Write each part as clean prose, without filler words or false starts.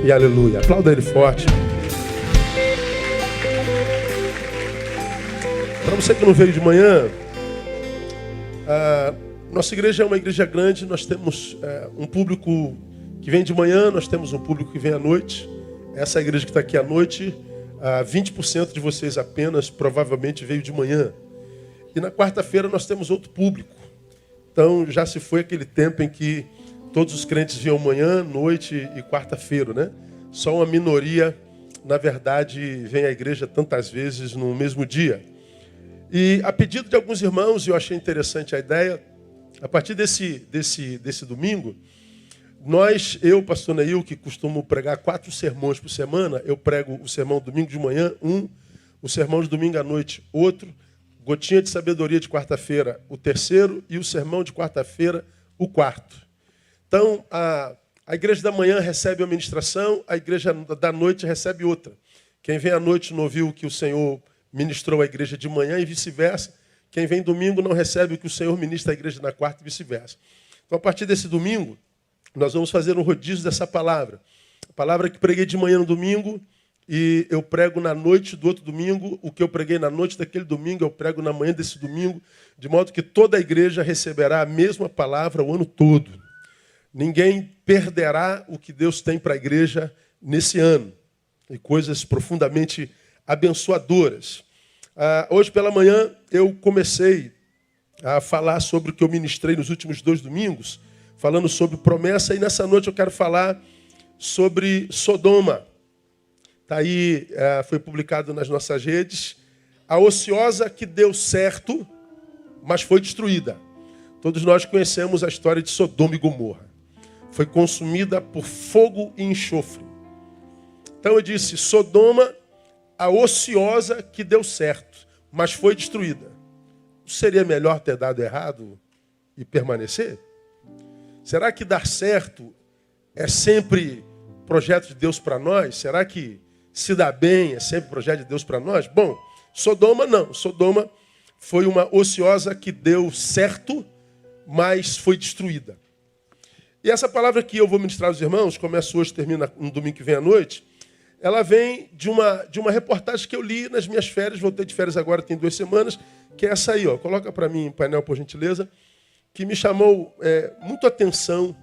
e aleluia. Aplauda ele forte. Para você que não veio de manhã, nossa igreja é uma igreja grande, nós temos um público que vem de manhã, nós temos um público que vem à noite. Essa igreja que está aqui à noite, 20% de vocês apenas provavelmente veio de manhã. E na quarta-feira nós temos outro público. Então já se foi aquele tempo em que todos os crentes vinham manhã, noite e quarta-feira, né? Só uma minoria, na verdade, vem à igreja tantas vezes no mesmo dia. E a pedido de alguns irmãos, eu achei interessante a ideia, a partir desse domingo, eu, pastor Neil, que costumo pregar 4 sermões por semana, eu prego o sermão domingo de manhã, o sermão de domingo à noite, outro, gotinha de sabedoria de quarta-feira, o terceiro, e o sermão de quarta-feira, o quarto. Então, a igreja da manhã recebe uma ministração, a igreja da noite recebe outra. Quem vem à noite não ouviu o que o Senhor ministrou à igreja de manhã e vice-versa. Quem vem domingo não recebe o que o Senhor ministra à igreja na quarta e vice-versa. Então, a partir desse domingo, nós vamos fazer um rodízio dessa palavra. A palavra que preguei de manhã no domingo, e eu prego na noite do outro domingo. O que eu preguei na noite daquele domingo, eu prego na manhã desse domingo, de modo que toda a igreja receberá a mesma palavra o ano todo. Ninguém perderá o que Deus tem para a igreja nesse ano. E coisas profundamente abençoadoras. Hoje pela manhã eu comecei a falar sobre o que eu ministrei nos últimos 2 domingos, falando sobre promessa, e nessa noite eu quero falar sobre Sodoma. Está aí, foi publicado nas nossas redes, a ociosa que deu certo, mas foi destruída. Todos nós conhecemos a história de Sodoma e Gomorra. Foi consumida por fogo e enxofre. Então eu disse, Sodoma, a ociosa que deu certo, mas foi destruída. Não seria melhor ter dado errado e permanecer? Será que dar certo é sempre projeto de Deus para nós? Será que se dar bem é sempre projeto de Deus para nós? Bom, Sodoma não. Sodoma foi uma ociosa que deu certo, mas foi destruída. E essa palavra que eu vou ministrar aos irmãos, começa hoje, termina no domingo que vem à noite, ela vem de uma reportagem que eu li nas minhas férias, voltei de férias agora, tem 2 semanas, que é essa aí, ó. Coloca para mim em painel, por gentileza, que me chamou muito a atenção.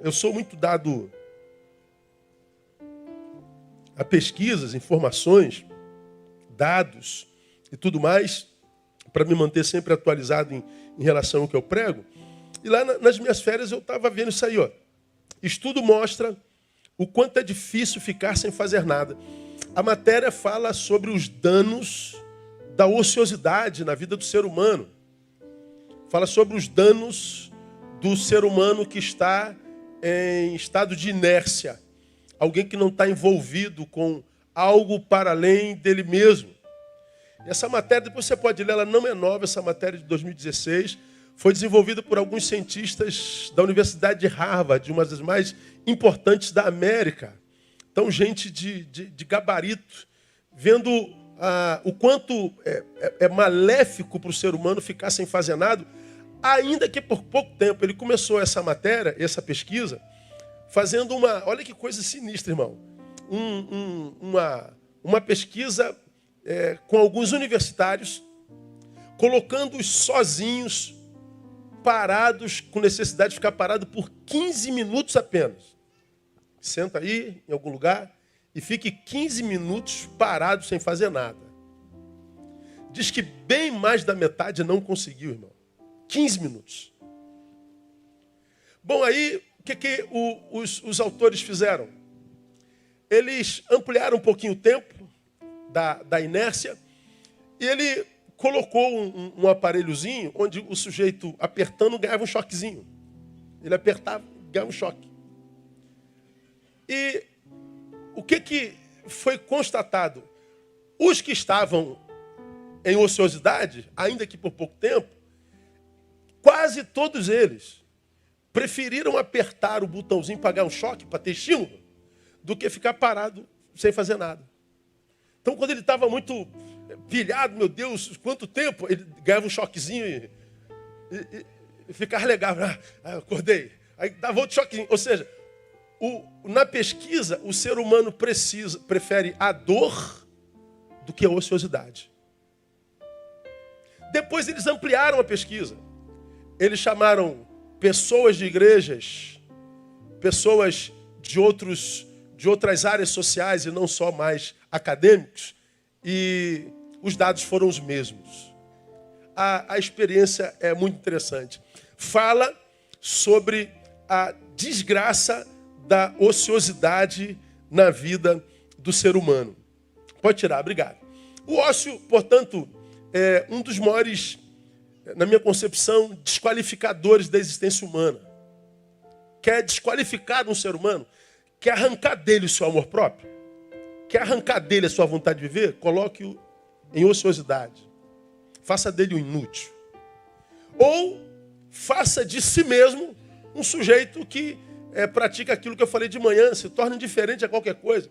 Eu sou muito dado a pesquisas, informações, dados e tudo mais, para me manter sempre atualizado em relação ao que eu prego. E lá nas minhas férias eu estava vendo isso aí, ó. Estudo mostra o quanto é difícil ficar sem fazer nada. A matéria fala sobre os danos da ociosidade na vida do ser humano. Fala sobre os danos do ser humano que está em estado de inércia. Alguém que não está envolvido com algo para além dele mesmo. E essa matéria, depois você pode ler, ela não é nova, essa matéria de 2016. Foi desenvolvida por alguns cientistas da Universidade de Harvard, uma das mais importantes da América. Então, gente de gabarito, vendo o quanto é maléfico para o ser humano ficar sem fazer nada, ainda que por pouco tempo. Ele começou essa matéria, essa pesquisa, fazendo olha que coisa sinistra, irmão, uma pesquisa com alguns universitários, colocando-os sozinhos, parados, com necessidade de ficar parado por 15 minutos apenas. Senta aí, em algum lugar, e fique 15 minutos parado, sem fazer nada. Diz que bem mais da metade não conseguiu, irmão. 15 minutos. Bom, aí, o que os autores fizeram? Eles ampliaram um pouquinho o tempo da inércia, e ele colocou um aparelhozinho onde o sujeito, apertando, ganhava um choquezinho. Ele apertava, ganhava um choque. E o que foi constatado? Os que estavam em ociosidade, ainda que por pouco tempo, quase todos eles preferiram apertar o botãozinho para ganhar um choque, para ter estímulo, do que ficar parado sem fazer nada. Então, quando ele estava muito pilhado, meu Deus, quanto tempo, ele ganhava um choquezinho e ficava legal. Acordei. Aí dava outro choquezinho. Ou seja, Na pesquisa, o ser humano prefere a dor do que a ociosidade. Depois eles ampliaram a pesquisa. Eles chamaram pessoas de igrejas, pessoas de outras áreas sociais e não só mais acadêmicos, e os dados foram os mesmos. A experiência é muito interessante. Fala sobre a desgraça da ociosidade na vida do ser humano. Pode tirar, obrigado. O ócio, portanto, é um dos maiores, na minha concepção, desqualificadores da existência humana. Quer desqualificar um ser humano? Quer arrancar dele o seu amor próprio? Quer arrancar dele a sua vontade de viver? Coloque-o em ociosidade. Faça dele um inútil. Ou faça de si mesmo um sujeito que pratica aquilo que eu falei de manhã, se torna indiferente a qualquer coisa.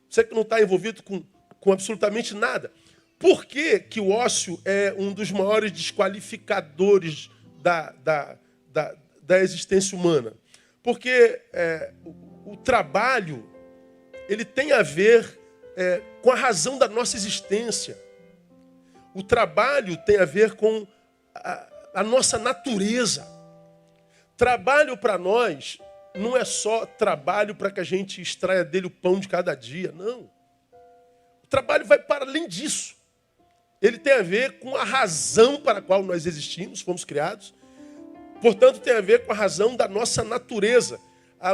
Você que não está envolvido com absolutamente nada. Por que que o ócio é um dos maiores desqualificadores da existência humana? Porque o trabalho ele tem a ver com a razão da nossa existência. O trabalho tem a ver com a nossa natureza. Trabalho para nós não é só trabalho para que a gente extraia dele o pão de cada dia, não. O trabalho vai para além disso. Ele tem a ver com a razão para a qual nós existimos, fomos criados. Portanto, tem a ver com a razão da nossa natureza.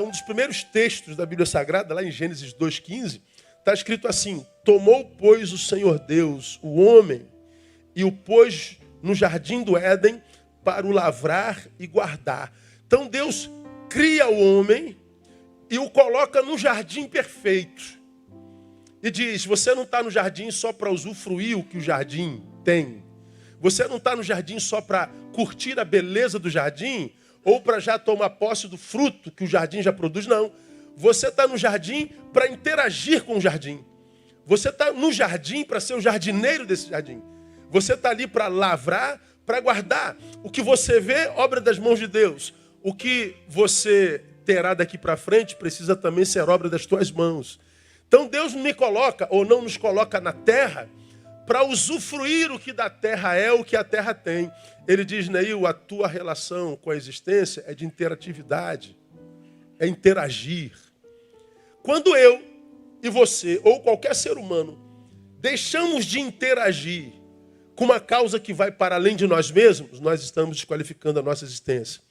Um dos primeiros textos da Bíblia Sagrada, lá em Gênesis 2,15, está escrito assim: tomou, pois, o Senhor Deus o homem e o pôs no jardim do Éden para o lavrar e guardar. Então Deus cria o homem e o coloca no jardim perfeito. E diz, você não está no jardim só para usufruir o que o jardim tem. Você não está no jardim só para curtir a beleza do jardim ou para já tomar posse do fruto que o jardim já produz, não. Você está no jardim para interagir com o jardim. Você está no jardim para ser o jardineiro desse jardim. Você está ali para lavrar, para guardar. O que você vê, obra das mãos de Deus. O que você terá daqui para frente precisa também ser obra das tuas mãos. Então Deus me coloca, ou não nos coloca na terra, para usufruir o que da terra é, o que a terra tem. Ele diz, Neil, a tua relação com a existência é de interatividade, é interagir. Quando eu e você, ou qualquer ser humano, deixamos de interagir com uma causa que vai para além de nós mesmos, nós estamos desqualificando a nossa existência.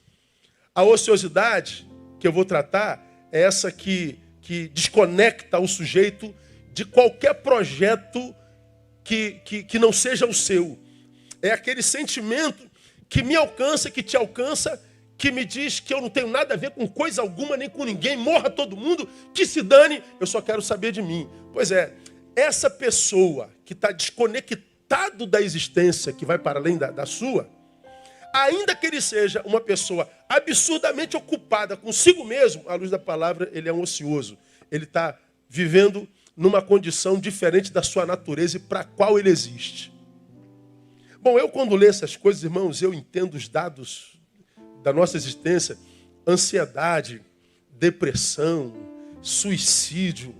A ociosidade que eu vou tratar é essa que desconecta o sujeito de qualquer projeto que não seja o seu. É aquele sentimento que me alcança, que te alcança, que me diz que eu não tenho nada a ver com coisa alguma, nem com ninguém, morra todo mundo, que se dane, eu só quero saber de mim. Pois é, essa pessoa que está desconectado da existência, que vai para além da sua, ainda que ele seja uma pessoa absurdamente ocupada consigo mesmo, à luz da palavra, ele é um ocioso. Ele está vivendo numa condição diferente da sua natureza e para a qual ele existe. Bom, eu quando leio essas coisas, irmãos, eu entendo os dados da nossa existência: ansiedade, depressão, suicídio,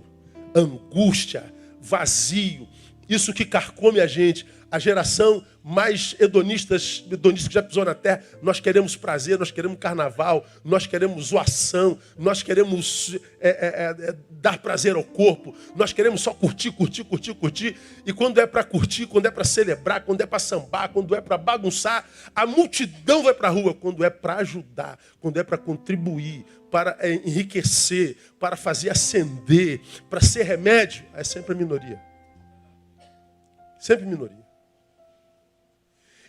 angústia, vazio, isso que carcome a gente. A geração mais hedonista que já pisou na terra. Nós queremos prazer, nós queremos carnaval, nós queremos zoação, nós queremos dar prazer ao corpo, nós queremos só curtir. E quando é para curtir, quando é para celebrar, quando é para sambar, quando é para bagunçar, a multidão vai para a rua. Quando é para ajudar, quando é para contribuir, para enriquecer, para fazer acender, para ser remédio, é sempre a minoria. Sempre minoria.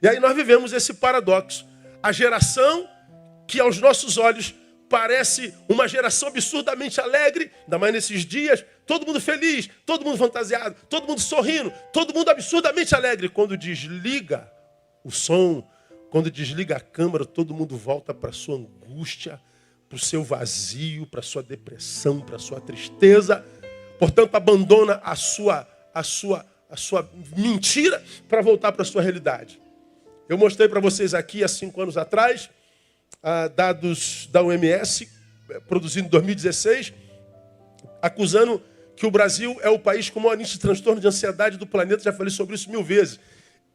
E aí nós vivemos esse paradoxo. A geração que aos nossos olhos parece uma geração absurdamente alegre, ainda mais nesses dias, todo mundo feliz, todo mundo fantasiado, todo mundo sorrindo, todo mundo absurdamente alegre. Quando desliga o som, quando desliga a câmera, todo mundo volta para a sua angústia, para o seu vazio, para a sua depressão, para a sua tristeza. Portanto, abandona a sua mentira para voltar para a sua realidade. Eu mostrei para vocês aqui, há 5 anos atrás, dados da OMS, produzido em 2016, acusando que o Brasil é o país com o maior índice de transtorno de ansiedade do planeta. Já falei sobre isso 1000 vezes.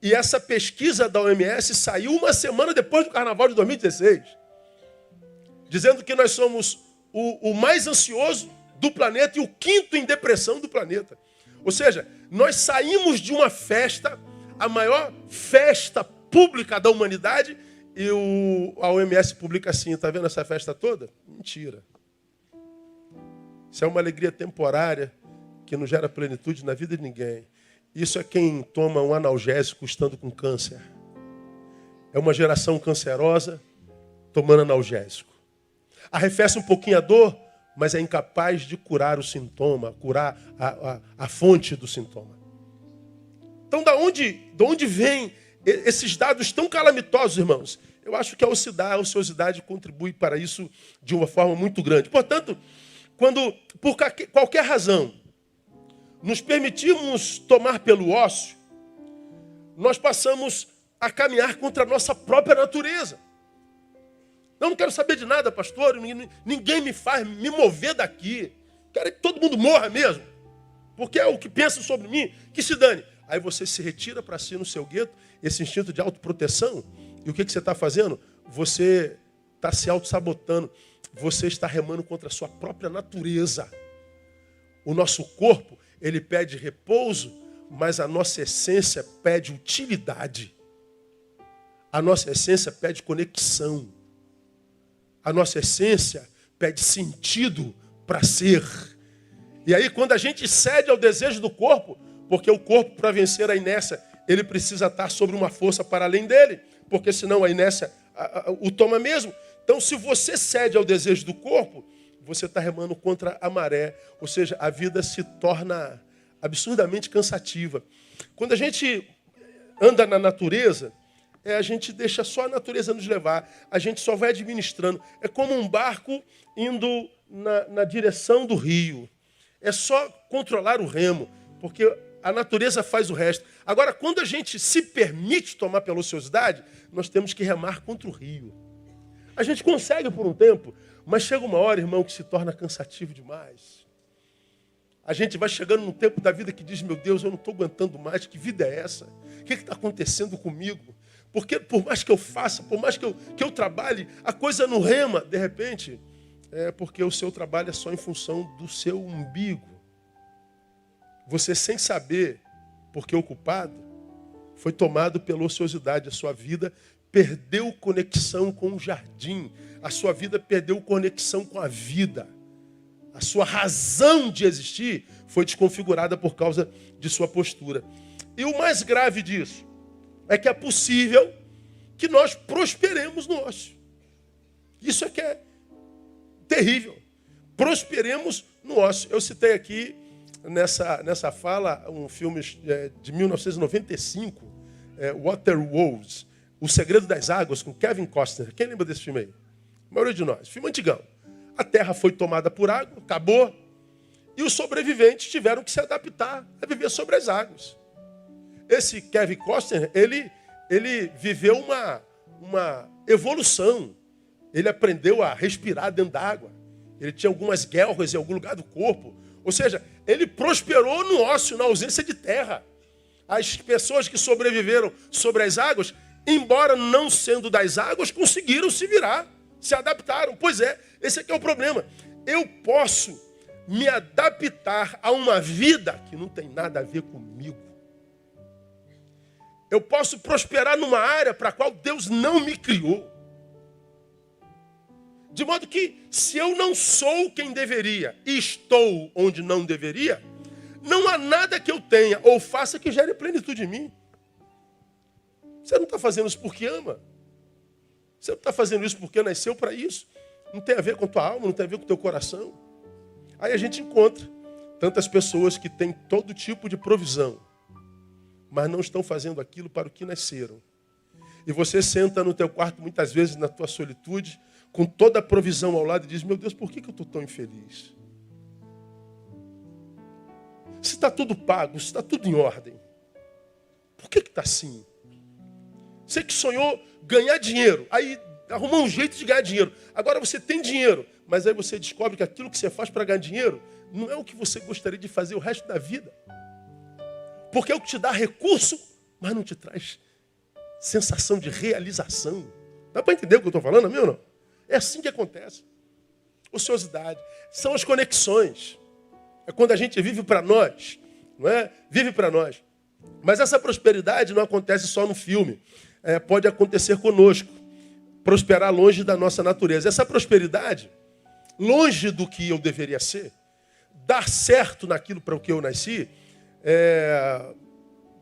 E essa pesquisa da OMS saiu uma semana depois do Carnaval de 2016, dizendo que nós somos o mais ansioso do planeta e o 5º em depressão do planeta. Ou seja, nós saímos de uma festa, a maior festa pública da humanidade, e a OMS publica assim: está vendo essa festa toda? Mentira. Isso é uma alegria temporária que não gera plenitude na vida de ninguém. Isso é quem toma um analgésico estando com câncer. É uma geração cancerosa tomando analgésico. Arrefece um pouquinho a dor, mas é incapaz de curar o sintoma, curar a fonte do sintoma. Então, de onde vêm esses dados tão calamitosos, irmãos? Eu acho que a ociosidade contribui para isso de uma forma muito grande. Portanto, quando, por qualquer razão, nos permitimos tomar pelo ócio, nós passamos a caminhar contra a nossa própria natureza. Eu não quero saber de nada, pastor, ninguém me faz me mover daqui. Quero que todo mundo morra mesmo, porque é o que pensa sobre mim, que se dane. Aí você se retira para si no seu gueto, esse instinto de autoproteção, e o que você está fazendo? Você está se auto-sabotando, você está remando contra a sua própria natureza. O nosso corpo, ele pede repouso, mas a nossa essência pede utilidade. A nossa essência pede conexão. A nossa essência pede sentido para ser. E aí, quando a gente cede ao desejo do corpo, porque o corpo, para vencer a inércia, ele precisa estar sobre uma força para além dele, porque senão a inércia o toma mesmo. Então, se você cede ao desejo do corpo, você está remando contra a maré. Ou seja, a vida se torna absurdamente cansativa. Quando a gente anda na natureza, a gente deixa só a natureza nos levar. A gente só vai administrando. É como um barco indo na direção do rio. É só controlar o remo, porque a natureza faz o resto. Agora, quando a gente se permite tomar pela ociosidade, nós temos que remar contra o rio. A gente consegue por um tempo, mas chega uma hora, irmão, que se torna cansativo demais. A gente vai chegando num tempo da vida que diz: meu Deus, eu não estou aguentando mais, que vida é essa? O que está acontecendo comigo? Porque por mais que eu faça, por mais que eu trabalhe, a coisa não rema. De repente, é porque o seu trabalho é só em função do seu umbigo. Você, sem saber, porque ocupado, foi tomado pela ociosidade. A sua vida perdeu conexão com o jardim. A sua vida perdeu conexão com a vida. A sua razão de existir foi desconfigurada por causa de sua postura. E o mais grave disso é que é possível que nós prosperemos no ócio. Isso é que é terrível. Prosperemos no ócio. Eu citei aqui nessa fala um filme de 1995, Waterworld, O Segredo das Águas, com Kevin Costner. Quem lembra desse filme aí? A maioria de nós. Filme antigão. A terra foi tomada por água, acabou, e os sobreviventes tiveram que se adaptar a viver sobre as águas. Esse Kevin Costner, ele viveu uma evolução. Ele aprendeu a respirar dentro d'água. Ele tinha algumas guelras em algum lugar do corpo. Ou seja, ele prosperou no ócio, na ausência de terra. As pessoas que sobreviveram sobre as águas, embora não sendo das águas, conseguiram se virar, se adaptaram. Pois é, esse aqui é o problema. Eu posso me adaptar a uma vida que não tem nada a ver comigo. Eu posso prosperar numa área para a qual Deus não me criou. De modo que, se eu não sou quem deveria e estou onde não deveria, não há nada que eu tenha ou faça que gere plenitude em mim. Você não está fazendo isso porque ama. Você não está fazendo isso porque nasceu para isso. Não tem a ver com a tua alma, não tem a ver com o teu coração. Aí a gente encontra tantas pessoas que têm todo tipo de provisão, mas não estão fazendo aquilo para o que nasceram. E você senta no teu quarto, muitas vezes na tua solitude, com toda a provisão ao lado, e diz: meu Deus, por que eu estou tão infeliz? Se está tudo pago, se está tudo em ordem, por que está assim? Você que sonhou ganhar dinheiro, aí arrumou um jeito de ganhar dinheiro. Agora você tem dinheiro, mas aí você descobre que aquilo que você faz para ganhar dinheiro não é o que você gostaria de fazer o resto da vida. Porque é o que te dá recurso, mas não te traz sensação de realização. Dá para entender o que eu estou falando, amigo, não? É assim que acontece. Ociosidade. São as conexões. É quando a gente vive para nós, não é? Vive para nós. Mas essa prosperidade não acontece só no filme. Pode acontecer conosco. Prosperar longe da nossa natureza. Essa prosperidade, longe do que eu deveria ser, dar certo naquilo para o que eu nasci,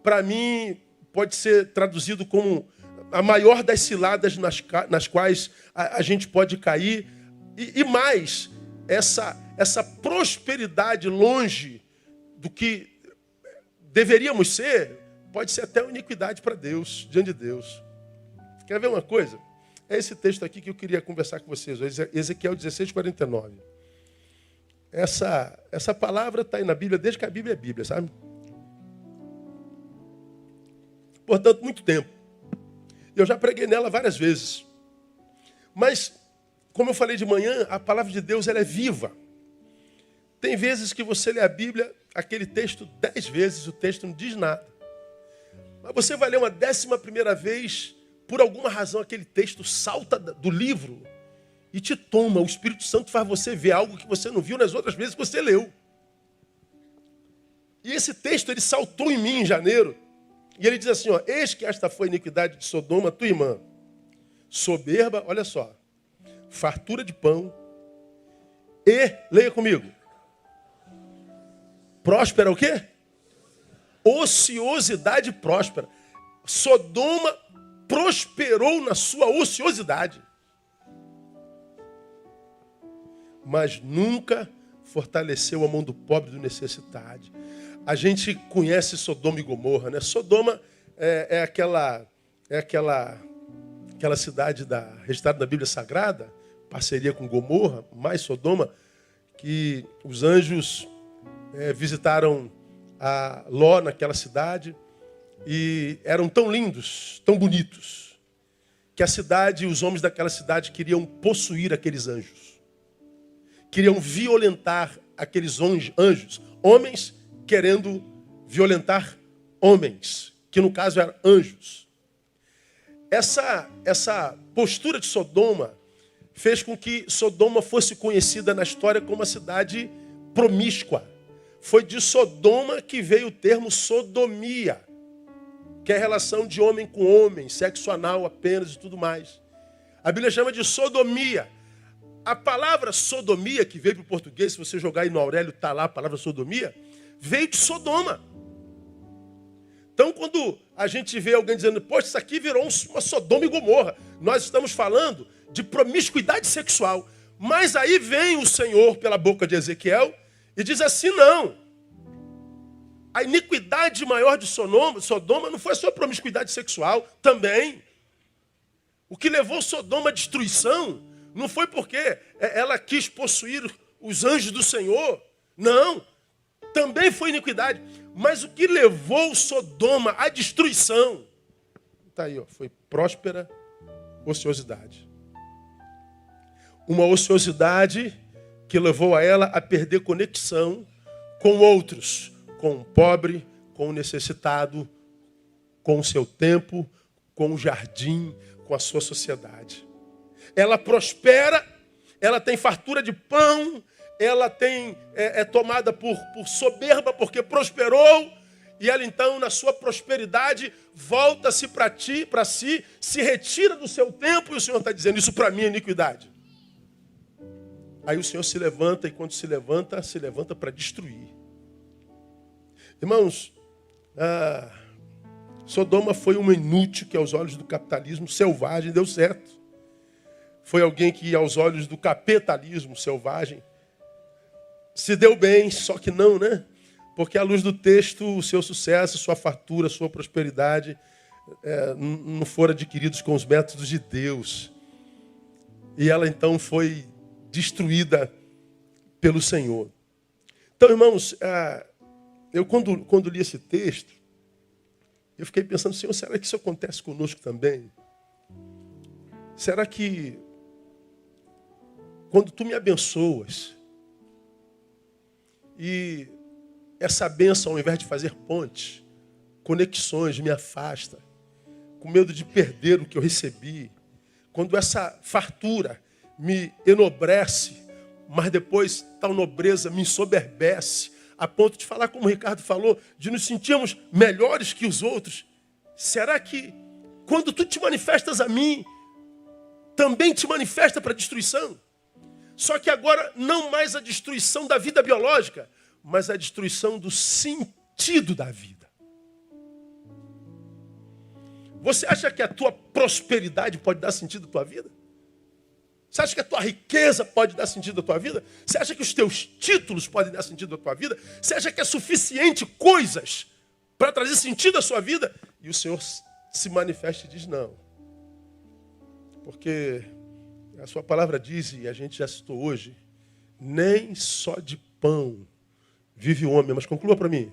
para mim, pode ser traduzido como a maior das ciladas nas quais a gente pode cair. E mais, essa prosperidade longe do que deveríamos ser, pode ser até uma iniquidade para Deus, diante de Deus. Quer ver uma coisa? É esse texto aqui que eu queria conversar com vocês, Ezequiel 16:49. Essa palavra está aí na Bíblia, desde que a Bíblia é Bíblia, sabe? Portanto, muito tempo. Eu já preguei nela várias vezes. Mas, como eu falei de manhã, a palavra de Deus ela é viva. Tem vezes que você lê a Bíblia, aquele texto 10 vezes, o texto não diz nada. Mas você vai ler uma 11ª vez, por alguma razão aquele texto salta do livro e te toma. O Espírito Santo faz você ver algo que você não viu nas outras vezes que você leu. E esse texto ele saltou em mim em janeiro. E ele diz assim, eis que esta foi a iniquidade de Sodoma, tua irmã. Soberba, olha só, fartura de pão e, leia comigo, próspera o quê? Ociosidade próspera. Sodoma prosperou na sua ociosidade, mas nunca fortaleceu a mão do pobre e do necessitado. A gente conhece Sodoma e Gomorra, né? Sodoma é aquela cidade registrada na Bíblia Sagrada, parceria com Gomorra, mais Sodoma, que os anjos visitaram a Ló naquela cidade e eram tão lindos, tão bonitos, que a cidade e os homens daquela cidade queriam possuir aqueles anjos. Queriam violentar aqueles anjos, homens querendo violentar homens, que no caso eram anjos. Essa postura de Sodoma fez com que Sodoma fosse conhecida na história como uma cidade promíscua. Foi de Sodoma que veio o termo sodomia, que é a relação de homem com homem, sexo anal apenas e tudo mais. A Bíblia chama de sodomia. A palavra sodomia, que veio para o português, se você jogar aí no Aurélio, está lá a palavra sodomia, veio de Sodoma. Então, quando a gente vê alguém dizendo, poxa, isso aqui virou uma Sodoma e Gomorra, nós estamos falando de promiscuidade sexual. Mas aí vem o Senhor pela boca de Ezequiel e diz assim, não. A iniquidade maior de Sodoma não foi a sua promiscuidade sexual, também. O que levou Sodoma à destruição não foi porque ela quis possuir os anjos do Senhor, não. Também foi iniquidade. Mas o que levou Sodoma à destruição, está aí, foi próspera ociosidade. Uma ociosidade que levou a ela a perder conexão com outros, com o pobre, com o necessitado, com o seu tempo, com o jardim, com a sua sociedade. Ela prospera, ela tem fartura de pão, ela é tomada por soberba porque prosperou, e ela então, na sua prosperidade, volta-se para si, se retira do seu tempo, e o Senhor está dizendo, isso para mim é iniquidade. Aí o Senhor se levanta, e quando se levanta para destruir. Irmãos, Sodoma foi uma inútil que aos olhos do capitalismo selvagem deu certo. Foi alguém que aos olhos do capitalismo selvagem se deu bem, só que não, né? Porque à luz do texto, o seu sucesso, sua fartura, sua prosperidade não foram adquiridos com os métodos de Deus. E ela então foi destruída pelo Senhor. Então, irmãos, eu quando li esse texto, eu fiquei pensando, Senhor, será que isso acontece conosco também? Será que quando tu me abençoas e essa bênção, ao invés de fazer pontes, conexões, me afasta, com medo de perder o que eu recebi, quando essa fartura me enobrece, mas depois tal nobreza me ensoberbece, a ponto de falar, como o Ricardo falou, de nos sentirmos melhores que os outros, será que quando tu te manifestas a mim, também te manifesta para a destruição? Só que agora não mais a destruição da vida biológica, mas a destruição do sentido da vida. Você acha que a tua prosperidade pode dar sentido à tua vida? Você acha que a tua riqueza pode dar sentido à tua vida? Você acha que os teus títulos podem dar sentido à tua vida? Você acha que é suficiente coisas para trazer sentido à sua vida? E o Senhor se manifesta e diz não. Porque a sua palavra diz, e a gente já citou hoje, nem só de pão vive o homem. Mas conclua para mim.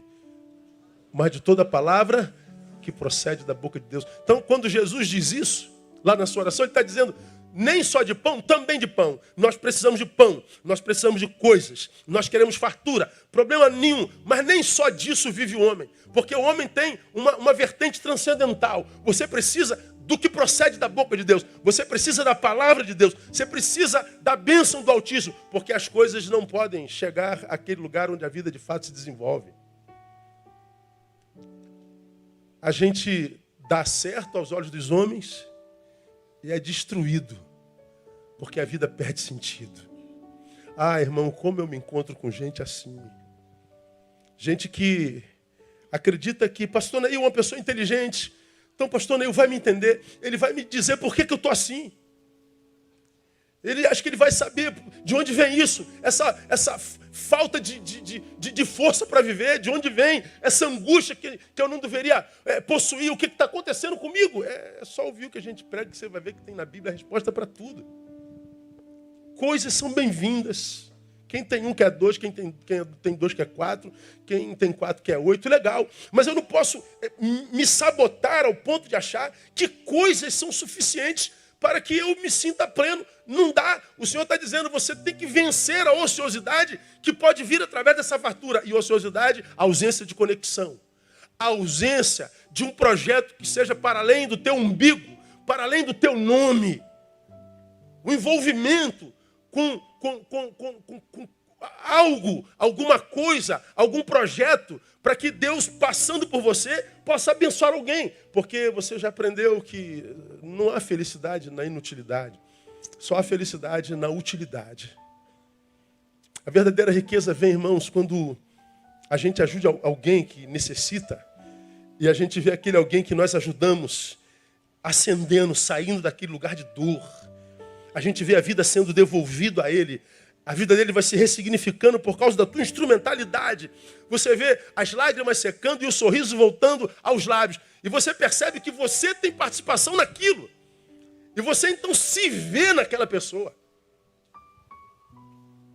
Mas de toda palavra que procede da boca de Deus. Então, quando Jesus diz isso, lá na sua oração, ele está dizendo, nem só de pão, também de pão. Nós precisamos de pão, nós precisamos de coisas, nós queremos fartura, problema nenhum, mas nem só disso vive o homem. Porque o homem tem uma vertente transcendental. Você precisa do que procede da boca de Deus. Você precisa da palavra de Deus. Você precisa da bênção do Altíssimo. Porque as coisas não podem chegar àquele lugar onde a vida de fato se desenvolve. A gente dá certo aos olhos dos homens e é destruído. Porque a vida perde sentido. Ah, irmão, como eu me encontro com gente assim. Gente que acredita que pastor Neil é uma pessoa inteligente. Então, pastor Neil vai me entender. Ele vai me dizer por que eu estou assim. Ele acha que ele vai saber de onde vem isso. Essa falta de força para viver. De onde vem essa angústia que eu não deveria possuir. O que está acontecendo comigo? É só ouvir o que a gente prega que você vai ver que tem na Bíblia a resposta para tudo. Coisas são bem-vindas. Quem tem um quer dois, quem tem dois quer quatro, quem tem quatro quer oito, legal. Mas eu não posso me sabotar ao ponto de achar que coisas são suficientes para que eu me sinta pleno. Não dá. O Senhor está dizendo, você tem que vencer a ociosidade que pode vir através dessa fartura. E ociosidade, a ausência de conexão. A ausência de um projeto que seja para além do teu umbigo, para além do teu nome. O envolvimento com algo, alguma coisa, algum projeto, para que Deus, passando por você, possa abençoar alguém. Porque você já aprendeu que não há felicidade na inutilidade, só há felicidade na utilidade. A verdadeira riqueza vem, irmãos, quando a gente ajuda alguém que necessita e a gente vê aquele alguém que nós ajudamos ascendendo, saindo daquele lugar de dor. A gente vê a vida sendo devolvida a ele. A vida dele vai se ressignificando por causa da tua instrumentalidade. Você vê as lágrimas secando e o sorriso voltando aos lábios. E você percebe que você tem participação naquilo. E você então se vê naquela pessoa.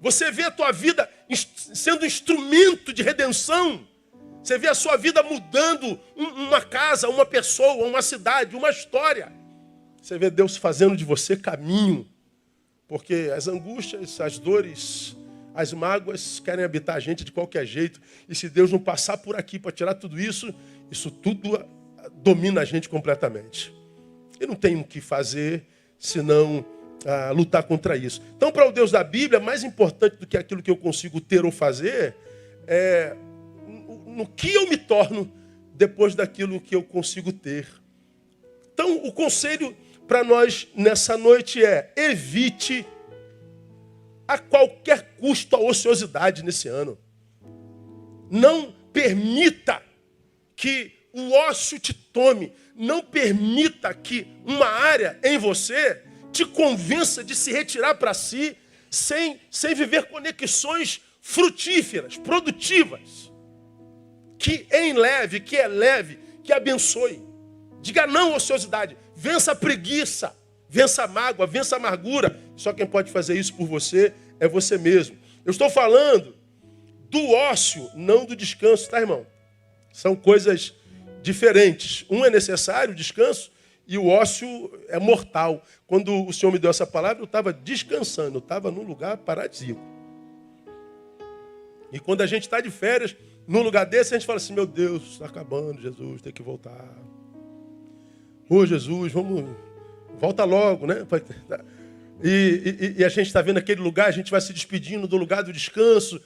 Você vê a tua vida sendo instrumento de redenção. Você vê a sua vida mudando uma casa, uma pessoa, uma cidade, uma história. Você vê Deus fazendo de você caminho. Porque as angústias, as dores, as mágoas querem habitar a gente de qualquer jeito. E se Deus não passar por aqui para tirar tudo isso, isso tudo domina a gente completamente. E não tem o que fazer senão lutar contra isso. Então, para o Deus da Bíblia, mais importante do que aquilo que eu consigo ter ou fazer, é no que eu me torno depois daquilo que eu consigo ter. Então, o conselho para nós nessa noite é: evite a qualquer custo a ociosidade nesse ano. Não permita que o ócio te tome. Não permita que uma área em você te convença de se retirar para si sem viver conexões frutíferas, produtivas. Que eleve, que eleve, que abençoe. Diga não à ociosidade. Vença a preguiça, vença a mágoa, vença a amargura. Só quem pode fazer isso por você é você mesmo. Eu estou falando do ócio, não do descanso, tá, irmão? São coisas diferentes. Um é necessário, o descanso, e o ócio é mortal. Quando o Senhor me deu essa palavra, eu estava descansando, eu estava num lugar paradisíaco. E quando a gente está de férias, num lugar desse, a gente fala assim, meu Deus, está acabando, Jesus, tem que voltar. Ô Jesus, vamos, volta logo, né? E a gente está vendo aquele lugar, a gente vai se despedindo do lugar do descanso,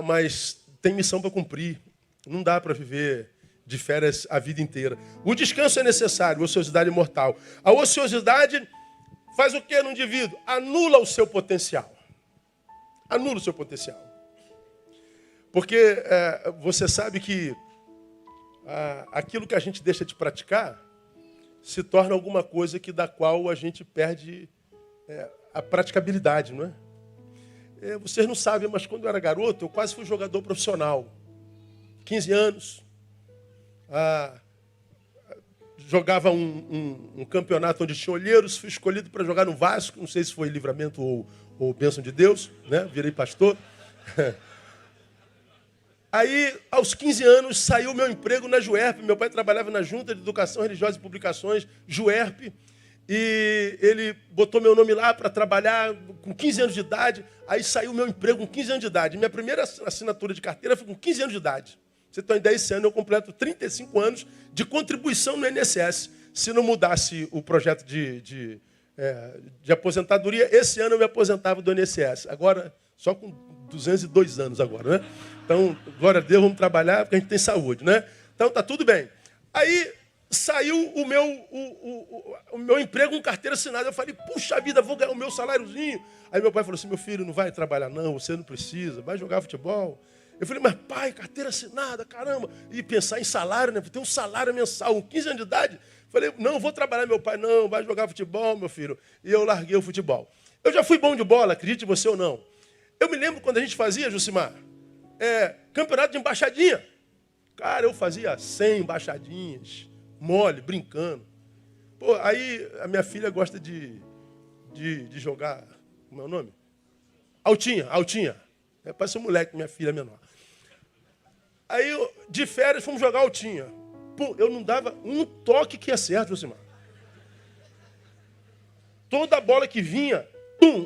mas tem missão para cumprir. Não dá para viver de férias a vida inteira. O descanso é necessário, a ociosidade é mortal. A ociosidade faz o que no indivíduo? Anula o seu potencial. Anula o seu potencial. Porque você sabe que aquilo que a gente deixa de praticar se torna alguma coisa da qual a gente perde a praticabilidade, não é? Vocês não sabem, mas quando eu era garoto, eu quase fui jogador profissional. 15 anos. Jogava um campeonato onde tinha olheiros, fui escolhido para jogar no Vasco, não sei se foi livramento ou bênção de Deus, né? Virei pastor. Aí, aos 15 anos, saiu meu emprego na Juerp. Meu pai trabalhava na Junta de Educação Religiosa e Publicações, Juerp, e ele botou meu nome lá para trabalhar com 15 anos de idade. Aí saiu meu emprego com 15 anos de idade. Minha primeira assinatura de carteira foi com 15 anos de idade. Você tem uma ideia, esse ano eu completo 35 anos de contribuição no INSS. Se não mudasse o projeto de aposentadoria, esse ano eu me aposentava do INSS. Agora, só com 202 anos agora, né? Então, glória a Deus, vamos trabalhar porque a gente tem saúde, né? Então, tá tudo bem. Aí, saiu o meu emprego com carteira assinada. Eu falei, puxa vida, vou ganhar o meu saláriozinho. Aí meu pai falou assim, meu filho, não vai trabalhar não, você não precisa, vai jogar futebol. Eu falei, mas pai, carteira assinada, caramba. E pensar em salário, né? Tem um salário mensal, com 15 anos de idade. Falei, não, vou trabalhar. Meu pai, não, vai jogar futebol, meu filho. E eu larguei o futebol. Eu já fui bom de bola, acredite você ou não. Eu me lembro quando a gente fazia, Jucimar, campeonato de embaixadinha. Cara, eu fazia 100 embaixadinhas, mole, brincando. Pô, aí a minha filha gosta de jogar, como é o nome? Altinha. Parece um moleque, minha filha menor. Aí, de férias, fomos jogar altinha. Pô, eu não dava um toque que ia certo, Josimar. Toda a bola que vinha,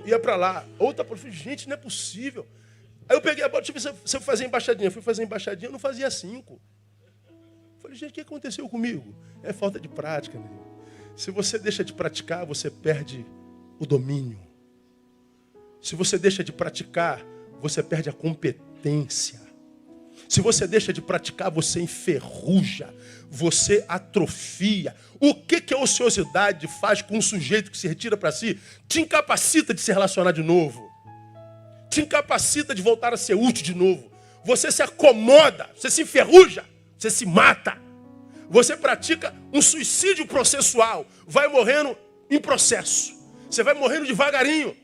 ia para lá. Outra, gente, não é possível. Aí eu peguei a bola, deixa eu ver se eu fazer embaixadinha. Fui fazer embaixadinha, eu não fazia 5. Falei, gente, o que aconteceu comigo? É falta de prática, meu irmão. Se você deixa de praticar, você perde o domínio. Se você deixa de praticar, você perde a competência. Se você deixa de praticar, você enferruja, você atrofia. O que a ociosidade faz com um sujeito que se retira para si? Te incapacita de se relacionar de novo. Te incapacita de voltar a ser útil de novo. Você se acomoda, você se enferruja, você se mata. Você pratica um suicídio processual. Vai morrendo em processo. Você vai morrendo devagarinho.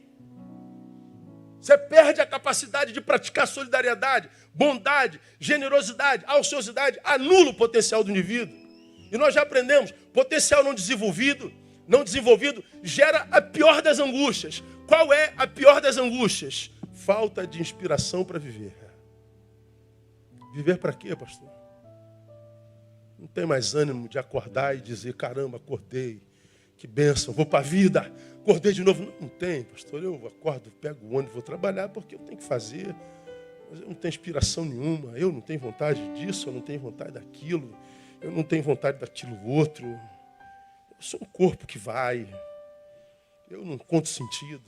Você perde a capacidade de praticar solidariedade, bondade, generosidade, a ociosidade anula o potencial do indivíduo. E nós já aprendemos, potencial não desenvolvido gera a pior das angústias. Qual é a pior das angústias? Falta de inspiração para viver. Viver para quê, pastor? Não tem mais ânimo de acordar e dizer, caramba, acordei. Que bênção, vou para a vida, acordei de novo. Não tem, pastor, eu acordo, pego o ônibus, vou trabalhar porque eu tenho que fazer. Mas eu não tenho inspiração nenhuma, eu não tenho vontade disso, eu não tenho vontade daquilo, eu não tenho vontade daquilo outro. Eu sou um corpo que vai, eu não conto sentido.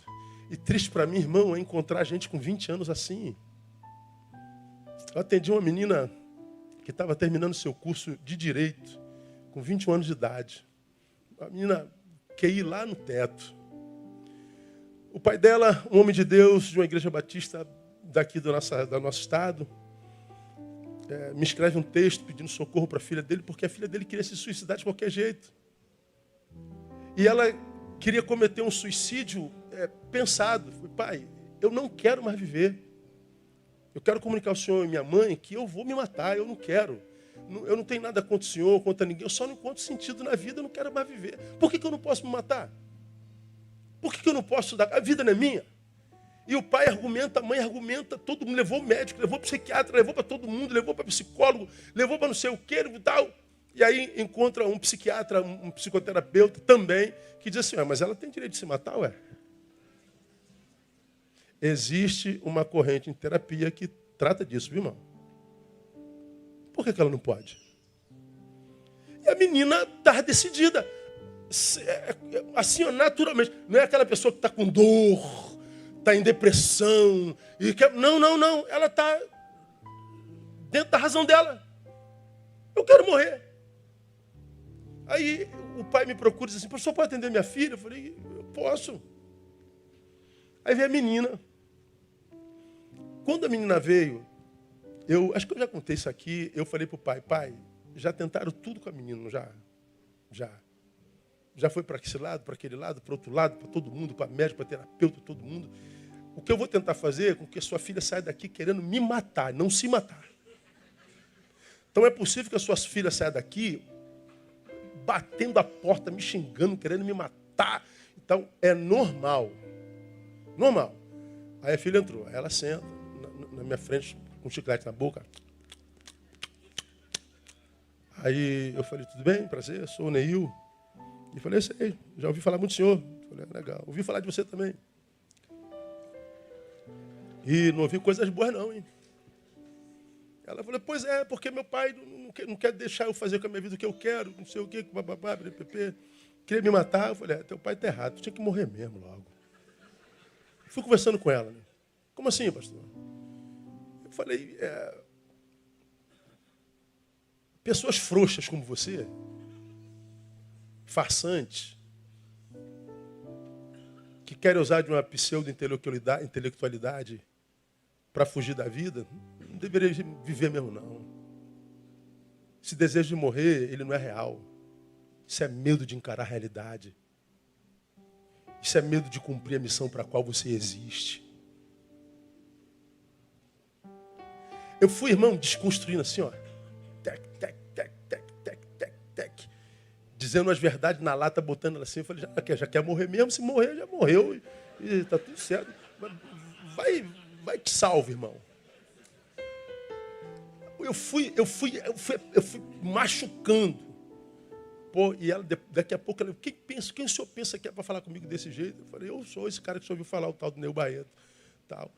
E triste para mim, irmão, é encontrar gente com 20 anos assim. Eu atendi uma menina que estava terminando seu curso de Direito, com 21 anos de idade. A menina QI lá no teto. O pai dela, um homem de Deus, de uma igreja batista daqui do nosso estado, me escreve um texto pedindo socorro para a filha dele, porque a filha dele queria se suicidar de qualquer jeito. E ela queria cometer um suicídio pensado. Falei, pai, eu não quero mais viver. Eu quero comunicar ao senhor e minha mãe que eu vou me matar, eu não quero. Eu não tenho nada contra o senhor, contra ninguém. Eu só não encontro sentido na vida, eu não quero mais viver. Por que eu não posso me matar? Por que eu não posso dar? A vida não é minha. E o pai argumenta, a mãe argumenta, todo mundo levou o médico, levou para o psiquiatra, levou para todo mundo, levou para psicólogo, levou para não sei o que e tal. E aí encontra um psiquiatra, um psicoterapeuta também, que diz assim, mas ela tem direito de se matar, ué? Existe uma corrente em terapia que trata disso, viu, irmão? Por que ela não pode? E a menina está decidida. Assim, naturalmente. Não é aquela pessoa que está com dor, está em depressão. E quer... Não. Ela está dentro da razão dela. Eu quero morrer. Aí o pai me procura e diz assim, pastor, pode atender minha filha? Eu falei, eu posso. Aí veio a menina. Quando a menina veio, acho que eu já contei isso aqui, eu falei para o pai, já tentaram tudo com a menina, já. Já foi para esse lado, para aquele lado, para outro lado, para todo mundo, para médico, para terapeuta, todo mundo. O que eu vou tentar fazer é com que a sua filha saia daqui querendo me matar, não se matar. Então é possível que a sua filha saia daqui batendo a porta, me xingando, querendo me matar. Então é normal. Normal. Aí a filha entrou, ela senta na minha frente, com um chiclete na boca. Aí eu falei, tudo bem? Prazer, sou o Neil. E falei, sei, já ouvi falar muito do senhor. Falei, legal. Ouvi falar de você também. E não ouvi coisas boas não, hein? Ela falou, pois é, porque meu pai não quer deixar eu fazer com a minha vida o que eu quero, não sei o quê, bababá, bpp. Queria me matar. Eu falei, teu pai tá errado, tu tinha que morrer mesmo logo. Fui conversando com ela, né? Como assim, pastor? Eu falei, pessoas frouxas como você, farsantes, que querem usar de uma pseudo-intelectualidade para fugir da vida, não deveria viver mesmo, não. Esse desejo de morrer, ele não é real. Isso é medo de encarar a realidade. Isso é medo de cumprir a missão para a qual você existe. Eu fui, irmão, desconstruindo assim, ó. Tec, tec, tec, tec, tec, tec, tec. Dizendo as verdades na lata, botando ela assim. Eu falei, já quer morrer mesmo? Se morrer, já morreu. E tá tudo certo. Vai que salve, irmão. Eu fui machucando. Pô, e ela, daqui a pouco, ela, quem o senhor pensa que é para falar comigo desse jeito? Eu falei, eu sou esse cara que o senhor ouviu falar, o tal do Neu Barreto. Tal.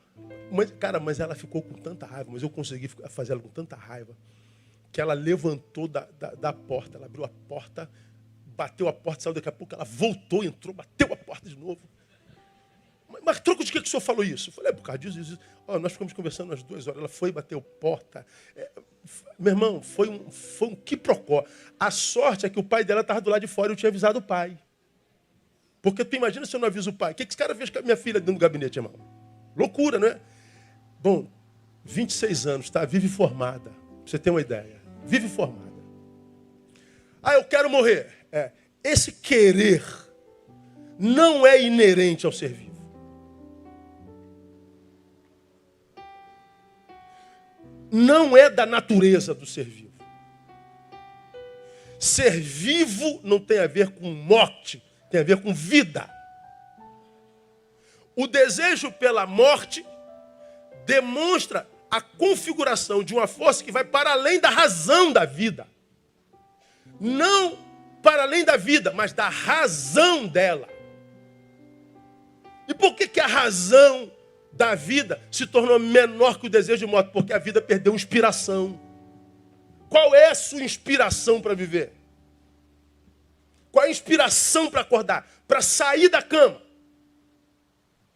Mas ela ficou com tanta raiva, mas eu consegui fazer ela com tanta raiva, que ela levantou da porta, ela abriu a porta, bateu a porta, saiu daqui a pouco, ela voltou, entrou, bateu a porta de novo. Mas troco de que o senhor falou isso? Eu falei, por causa disso. Nós ficamos conversando umas 2 horas, ela foi, bateu porta. Meu irmão, foi um quiprocó. A sorte é que o pai dela estava do lado de fora e eu tinha avisado o pai. Porque tu imagina se eu não aviso o pai. O que esse cara fez com a minha filha dentro do gabinete, irmão? Loucura, não é? Bom, 26 anos, tá? Vive formada. Pra você ter uma ideia. Vive formada. Eu quero morrer. Esse querer não é inerente ao ser vivo. Não é da natureza do ser vivo. Ser vivo não tem a ver com morte, tem a ver com vida. O desejo pela morte demonstra a configuração de uma força que vai para além da razão da vida. Não para além da vida, mas da razão dela. E por que a razão da vida se tornou menor que o desejo de morte? Porque a vida perdeu inspiração. Qual é a sua inspiração para viver? Qual é a inspiração para acordar? Para sair da cama?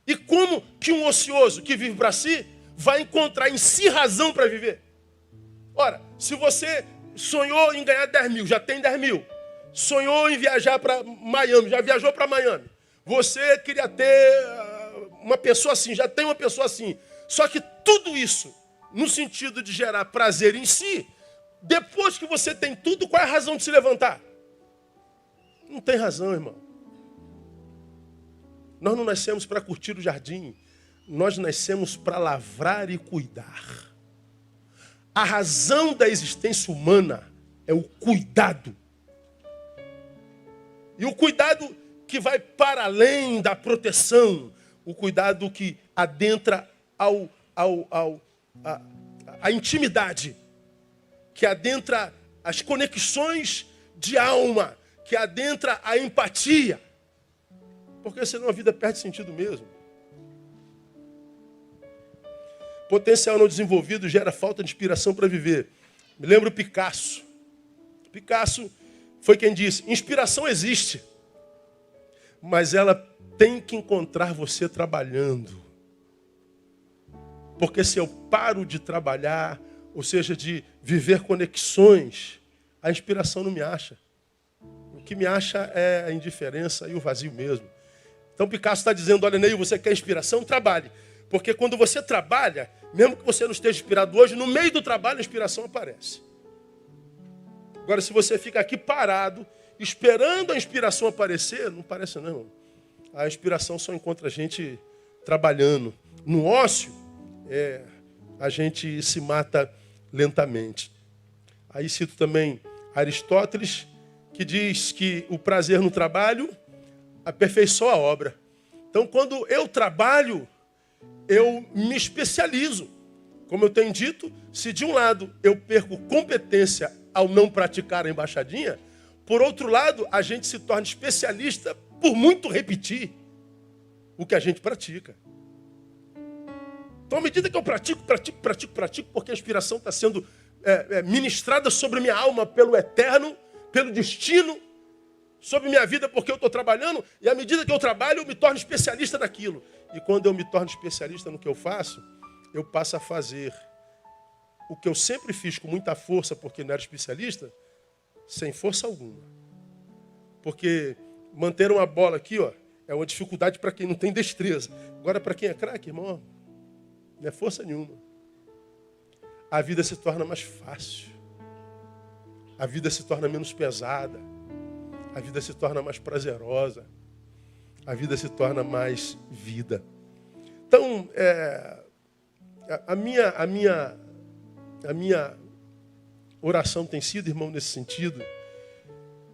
E como que um ocioso que vive para si vai encontrar em si razão para viver? Ora, se você sonhou em ganhar 10 mil, já tem 10 mil. Sonhou em viajar para Miami, já viajou para Miami. Você queria ter uma pessoa assim, já tem uma pessoa assim. Só que tudo isso, no sentido de gerar prazer em si, depois que você tem tudo, qual é a razão de se levantar? Não tem razão, irmão. Nós não nascemos para curtir o jardim. Nós nascemos para lavrar e cuidar. A razão da existência humana é o cuidado. E o cuidado que vai para além da proteção. O cuidado que adentra a intimidade. Que adentra as conexões de alma que adentra a empatia. Porque senão a vida perde sentido mesmo. Potencial não desenvolvido gera falta de inspiração para viver. Me lembro Picasso. Picasso foi quem disse, inspiração existe, mas ela tem que encontrar você trabalhando. Porque se eu paro de trabalhar, ou seja, de viver conexões, a inspiração não me acha. O que me acha é a indiferença e o vazio mesmo. Então Picasso está dizendo, olha, Ney, você quer inspiração? Trabalhe. Porque quando você trabalha, mesmo que você não esteja inspirado hoje, no meio do trabalho a inspiração aparece. Agora, se você fica aqui parado, esperando a inspiração aparecer, não parece não, irmão. A inspiração só encontra a gente trabalhando. No ócio, a gente se mata lentamente. Aí cito também Aristóteles, que diz que o prazer no trabalho aperfeiçoa a obra. Então, quando eu trabalho, eu me especializo. Como eu tenho dito, se de um lado eu perco competência ao não praticar a embaixadinha, por outro lado, a gente se torna especialista por muito repetir o que a gente pratica. Então, à medida que eu pratico, porque a inspiração está sendo ministrada sobre minha alma pelo eterno, pelo destino, sobre minha vida, porque eu estou trabalhando, e à medida que eu trabalho, eu me torno especialista naquilo. E quando eu me torno especialista no que eu faço, eu passo a fazer o que eu sempre fiz com muita força, porque não era especialista, sem força alguma. Porque manter uma bola aqui, ó, é uma dificuldade para quem não tem destreza. Agora, para quem é craque, irmão, não é força nenhuma. A vida se torna mais fácil. A vida se torna menos pesada. A vida se torna mais prazerosa. A vida se torna mais vida. Então, a minha oração tem sido, irmão, nesse sentido,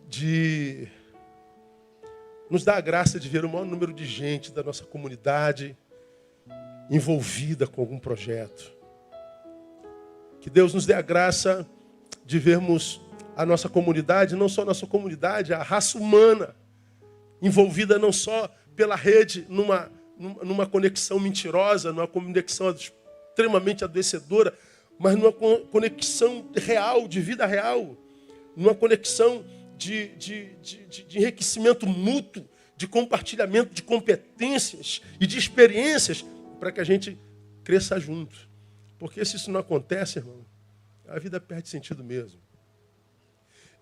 de nos dar a graça de ver o maior número de gente da nossa comunidade envolvida com algum projeto. Que Deus nos dê a graça de vermos a nossa comunidade, não só a nossa comunidade, a raça humana, envolvida não só pela rede, numa conexão mentirosa, numa conexão extremamente adoecedora, mas numa conexão real, de vida real, numa conexão de enriquecimento mútuo, de compartilhamento de competências e de experiências, para que a gente cresça junto. Porque se isso não acontece, irmão, a vida perde sentido mesmo.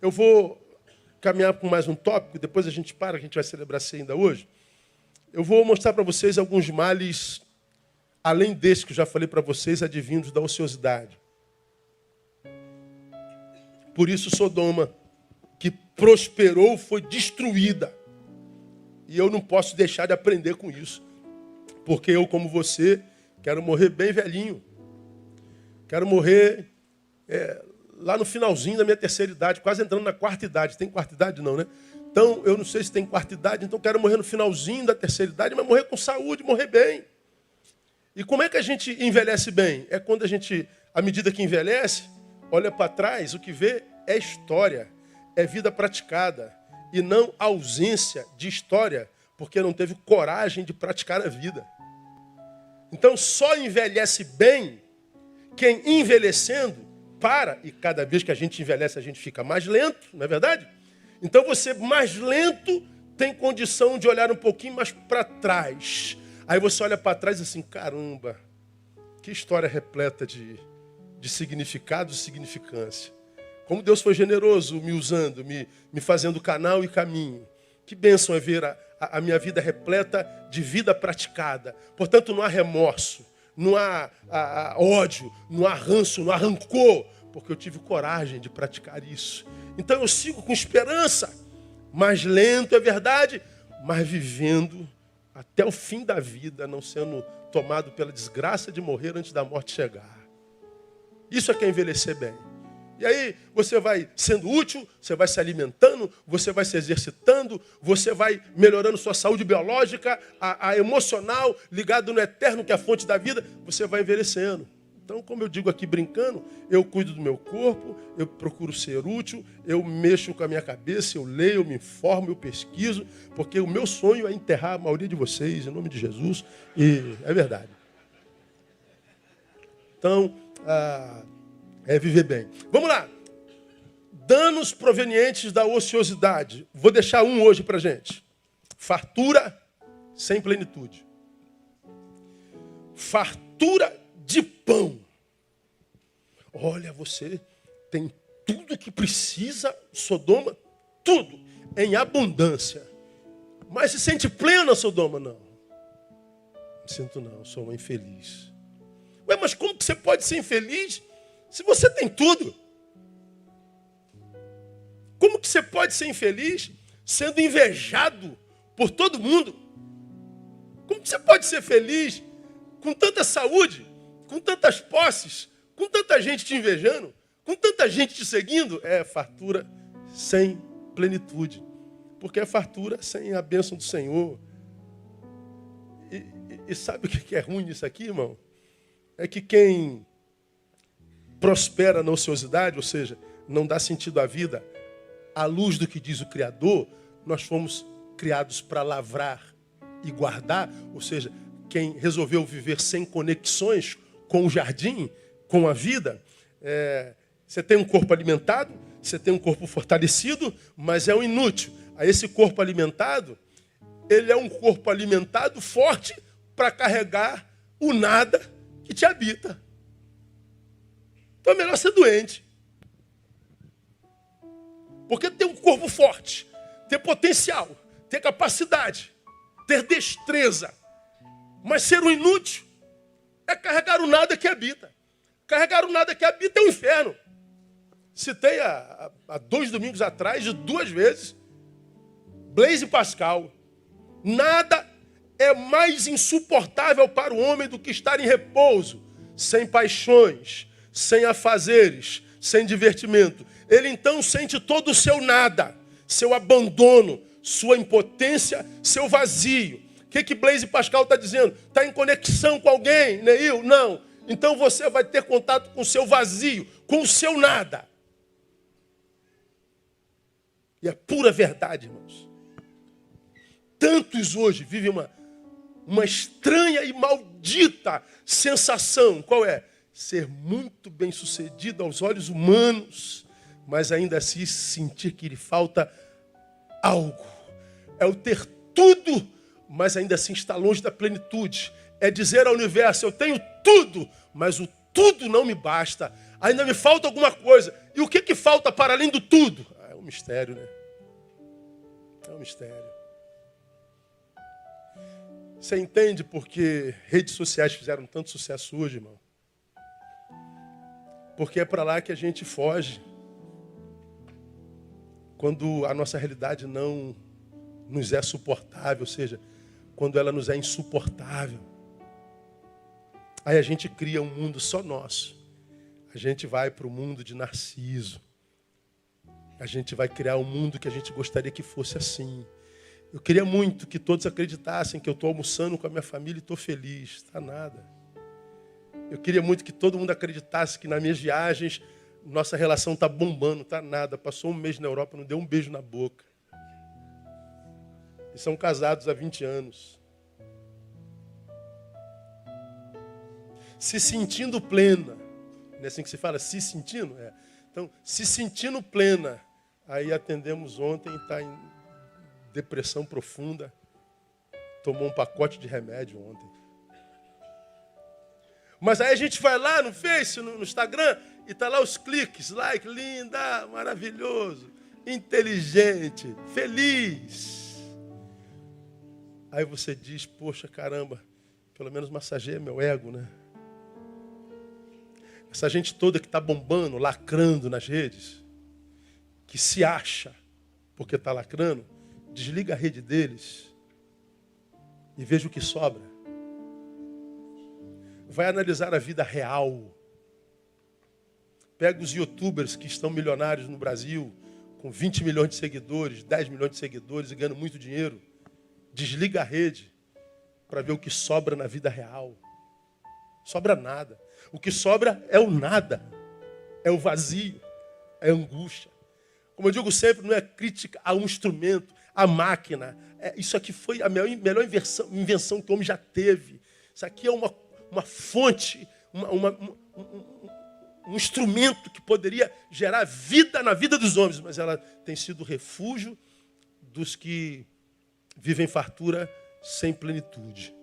Eu vou caminhar com mais um tópico, depois a gente para, a gente vai celebrar a ceia ainda hoje. Eu vou mostrar para vocês alguns males, além desse que eu já falei para vocês, advindos da ociosidade. Por isso Sodoma, que prosperou, foi destruída. E eu não posso deixar de aprender com isso. Porque eu, como você, quero morrer bem velhinho. Quero morrer lá no finalzinho da minha terceira idade, quase entrando na quarta idade. Tem quarta idade não, né? Então, eu não sei se tem quarta idade, então quero morrer no finalzinho da terceira idade, mas morrer com saúde, morrer bem. E como é que a gente envelhece bem? É quando a gente, à medida que envelhece, olha para trás, o que vê é história, é vida praticada, e não ausência de história, porque não teve coragem de praticar a vida. Então, só envelhece bem quem envelhecendo para, e cada vez que a gente envelhece, a gente fica mais lento, não é verdade? Então, você mais lento tem condição de olhar um pouquinho mais para trás. Aí você olha para trás e assim, caramba, que história repleta de significado e significância. Como Deus foi generoso me usando, me fazendo canal e caminho. Que bênção é ver a minha vida repleta de vida praticada. Portanto, não há remorso, não há ódio, não há ranço, não há rancor, porque eu tive coragem de praticar isso. Então eu sigo com esperança, mais lento, é verdade, mas vivendo até o fim da vida, não sendo tomado pela desgraça de morrer antes da morte chegar. Isso é que é envelhecer bem. E aí você vai sendo útil, você vai se alimentando, você vai se exercitando, você vai melhorando sua saúde biológica, a emocional, ligado no eterno, que é a fonte da vida, você vai envelhecendo. Então, como eu digo aqui brincando, eu cuido do meu corpo, eu procuro ser útil, eu mexo com a minha cabeça, eu leio, eu me informo, eu pesquiso, porque o meu sonho é enterrar a maioria de vocês, em nome de Jesus, e é verdade. Então, é viver bem. Vamos lá. Danos provenientes da ociosidade. Vou deixar um hoje para gente. Fartura sem plenitude. Fartura de pão. Olha, você tem tudo que precisa, Sodoma, tudo, em abundância. Mas se sente plena, Sodoma? Não. Não sinto não, sou uma infeliz. Ué, mas como que você pode ser infeliz se você tem tudo? Como que você pode ser infeliz sendo invejado por todo mundo? Como que você pode ser feliz com tanta saúde, com tantas posses, com tanta gente te invejando, com tanta gente te seguindo? É fartura sem plenitude. Porque é fartura sem a bênção do Senhor. E sabe o que é ruim nisso aqui, irmão? É que quem prospera na ociosidade, ou seja, não dá sentido à vida, à luz do que diz o Criador, nós fomos criados para lavrar e guardar, ou seja, quem resolveu viver sem conexões com o jardim, com a vida, você tem um corpo alimentado, você tem um corpo fortalecido, mas é um inútil. Aí esse corpo alimentado, ele é um corpo alimentado forte para carregar o nada que te habita. Então é melhor ser doente. Porque ter um corpo forte, ter potencial, ter capacidade, ter destreza, mas ser um inútil é carregar o nada que habita. Carregar o nada que habita é o inferno. Citei há 2 domingos atrás, de 2 vezes, Blaise Pascal. Nada é mais insuportável para o homem do que estar em repouso, sem paixões, sem afazeres, sem divertimento. Ele então sente todo o seu nada, seu abandono, sua impotência, seu vazio. O que Blaise Pascal está dizendo? Está em conexão com alguém, Neil? Não. Então você vai ter contato com o seu vazio, com o seu nada. E é pura verdade, irmãos. Tantos hoje vivem uma estranha e maldita sensação. Qual é? Ser muito bem-sucedido aos olhos humanos, mas ainda assim sentir que lhe falta algo. É o ter tudo, mas ainda assim está longe da plenitude. É dizer ao universo, eu tenho tudo, mas o tudo não me basta. Ainda me falta alguma coisa. E o que falta para além do tudo? É um mistério, né? É um mistério. Você entende porque redes sociais fizeram tanto sucesso hoje, irmão? Porque é para lá que a gente foge. Quando a nossa realidade não nos é suportável, ou seja, quando ela nos é insuportável. Aí a gente cria um mundo só nosso. A gente vai para o mundo de Narciso. A gente vai criar um mundo que a gente gostaria que fosse assim. Eu queria muito que todos acreditassem que eu estou almoçando com a minha família e estou feliz. Está nada. Eu queria muito que todo mundo acreditasse que nas minhas viagens nossa relação está bombando. Está nada. Passou um mês na Europa, não deu um beijo na boca. E são casados há 20 anos. Se sentindo plena. Não é assim que se fala? Se sentindo? É. Então, se sentindo plena. Aí atendemos ontem e está em depressão profunda. Tomou um pacote de remédio ontem. Mas aí a gente vai lá no Face, no Instagram, e está lá os cliques. Like, linda, maravilhoso, inteligente, feliz. Aí você diz, poxa, caramba, pelo menos massageia meu ego, né? Essa gente toda que está bombando, lacrando nas redes, que se acha porque está lacrando, desliga a rede deles e veja o que sobra. Vai analisar a vida real. Pega os youtubers que estão milionários no Brasil, com 20 milhões de seguidores, 10 milhões de seguidores e ganhando muito dinheiro. Desliga a rede para ver o que sobra na vida real. Sobra nada. O que sobra é o nada. É o vazio. É a angústia. Como eu digo sempre, não é crítica a um instrumento, a máquina. Isso aqui foi a melhor invenção que o homem já teve. Isso aqui é uma fonte, um instrumento que poderia gerar vida na vida dos homens, mas ela tem sido refúgio dos que vivem fartura sem plenitude.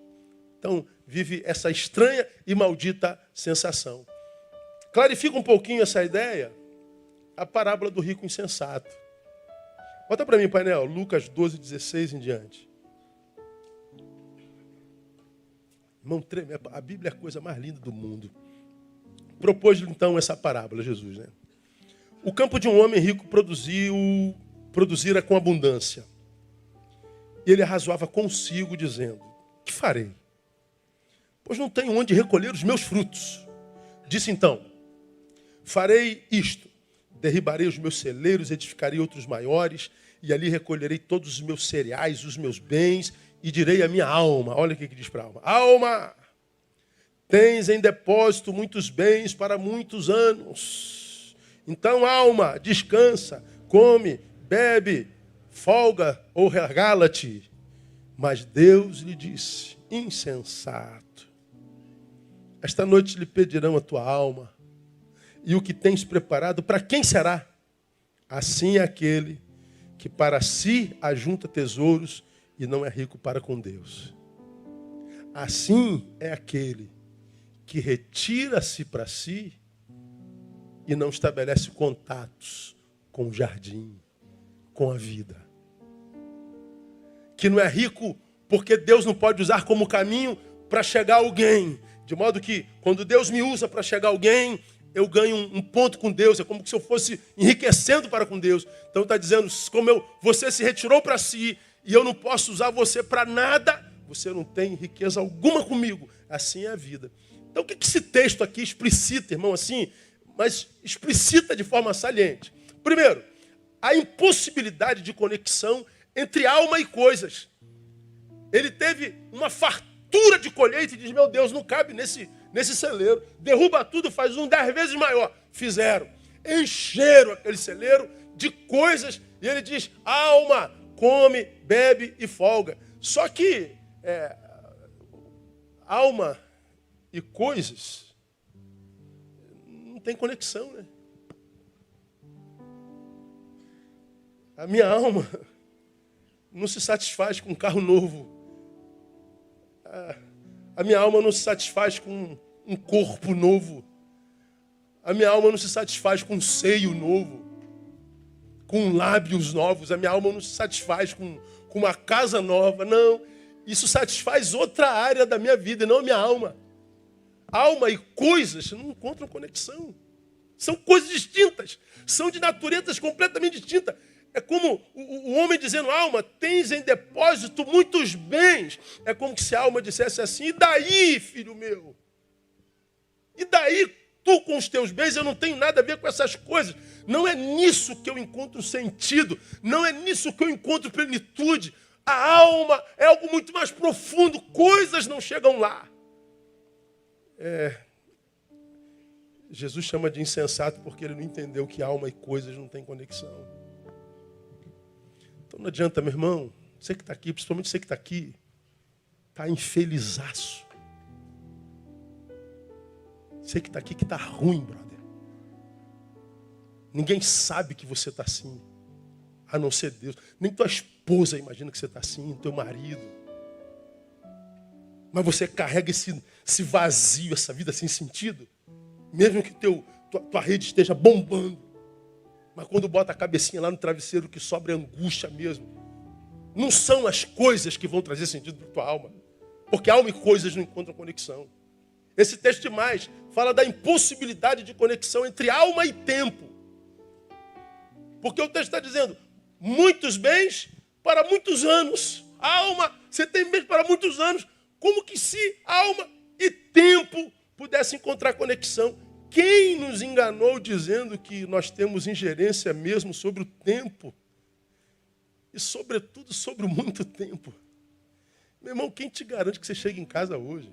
Então, vive essa estranha e maldita sensação. Clarifica um pouquinho essa ideia, a parábola do rico insensato. Bota para mim, painel, Lucas 12, 16 em diante. Irmão, a Bíblia é a coisa mais linda do mundo. Propôs então essa parábola, Jesus, né? O campo de um homem rico produzira com abundância. E ele arrazoava consigo, dizendo: que farei? Pois não tenho onde recolher os meus frutos. Disse então: farei isto: derribarei os meus celeiros, edificarei outros maiores, e ali recolherei todos os meus cereais, os meus bens, e direi à minha alma, olha o que diz para a alma: alma, tens em depósito muitos bens para muitos anos. Então, alma, descansa, come, bebe, folga ou regala-te. Mas Deus lhe disse: insensato, esta noite lhe pedirão a tua alma, e o que tens preparado, para quem será? Assim é aquele que para si ajunta tesouros e não é rico para com Deus. Assim é aquele que retira-se para si e não estabelece contatos com o jardim, com a vida. Que não é rico porque Deus não pode usar como caminho para chegar a alguém. De modo que, quando Deus me usa para chegar a alguém, eu ganho um ponto com Deus. É como se eu fosse enriquecendo para com Deus. Então está dizendo, como você se retirou para si e eu não posso usar você para nada, você não tem riqueza alguma comigo. Assim é a vida. Então o que esse texto aqui explicita, irmão, assim, mas explicita de forma saliente? Primeiro, a impossibilidade de conexão entre alma e coisas. Ele teve uma fartura de colheita e diz: meu Deus, não cabe nesse celeiro. Derruba tudo, faz 10 vezes maior. Fizeram. Encheram aquele celeiro de coisas. E ele diz: alma, come, bebe e folga. Só que alma e coisas não tem conexão, né? A minha alma não se satisfaz com um carro novo. A minha alma não se satisfaz com um corpo novo. A minha alma não se satisfaz com um seio novo, com lábios novos. A minha alma não se satisfaz com uma casa nova. Não, isso satisfaz outra área da minha vida, não a minha alma. Alma e coisas não encontram conexão. São coisas distintas. São de naturezas completamente distintas. É como o homem dizendo: alma, tens em depósito muitos bens. É como se a alma dissesse assim: e daí, filho meu? E daí, tu com os teus bens, eu não tenho nada a ver com essas coisas. Não é nisso que eu encontro sentido. Não é nisso que eu encontro plenitude. A alma é algo muito mais profundo. Coisas não chegam lá. Jesus chama de insensato porque ele não entendeu que alma e coisas não têm conexão. Então não adianta, meu irmão, você que está aqui, principalmente você que está aqui, está infelizaço. Você que está aqui que está ruim, brother. Ninguém sabe que você está assim, a não ser Deus. Nem tua esposa imagina que você está assim, teu marido. Mas você carrega esse vazio, essa vida sem sentido. Mesmo que tua rede esteja bombando. Mas quando bota a cabecinha lá no travesseiro, que sobra angústia mesmo. Não são as coisas que vão trazer sentido para tua alma. Porque alma e coisas não encontram conexão. Esse texto demais fala da impossibilidade de conexão entre alma e tempo. Porque o texto está dizendo: muitos bens para muitos anos. Alma, você tem bens para muitos anos. Como que se alma e tempo pudessem encontrar conexão? Quem nos enganou dizendo que nós temos ingerência mesmo sobre o tempo? E sobretudo sobre o muito tempo. Meu irmão, quem te garante que você chega em casa hoje?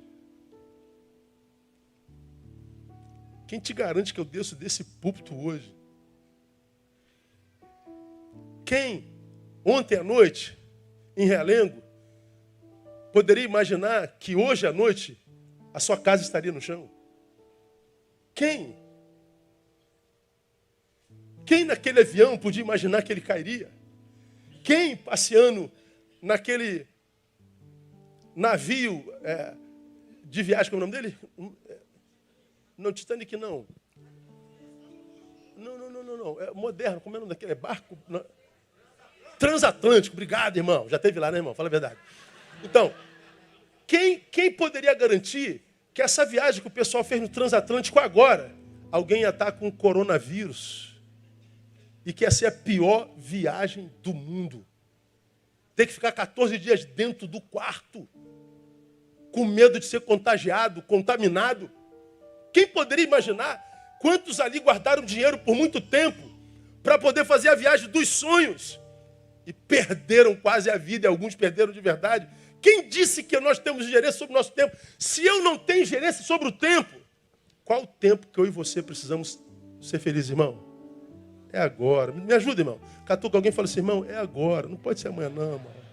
Quem te garante que eu desço desse púlpito hoje? Quem, ontem à noite, em Realengo, poderia imaginar que hoje à noite a sua casa estaria no chão? Quem? Quem naquele avião podia imaginar que ele cairia? Quem passeando naquele navio de viagem, como é o nome dele? Não, Titanic não. Não. É moderno, como é o nome daquele? É barco? Não. Transatlântico, obrigado, irmão. Já teve lá, né, irmão? Fala a verdade. Então, quem poderia garantir que essa viagem que o pessoal fez no transatlântico agora, alguém ia estar com coronavírus e que ia ser a pior viagem do mundo? Ter que ficar 14 dias dentro do quarto, com medo de ser contagiado, contaminado. Quem poderia imaginar quantos ali guardaram dinheiro por muito tempo para poder fazer a viagem dos sonhos e perderam quase a vida, e alguns perderam de verdade? Quem disse que nós temos gerência sobre o nosso tempo? Se eu não tenho gerência sobre o tempo, qual o tempo que eu e você precisamos ser felizes, irmão? É agora. Me ajuda, irmão. Catuca alguém e fala assim, irmão, é agora. Não pode ser amanhã, não, irmão.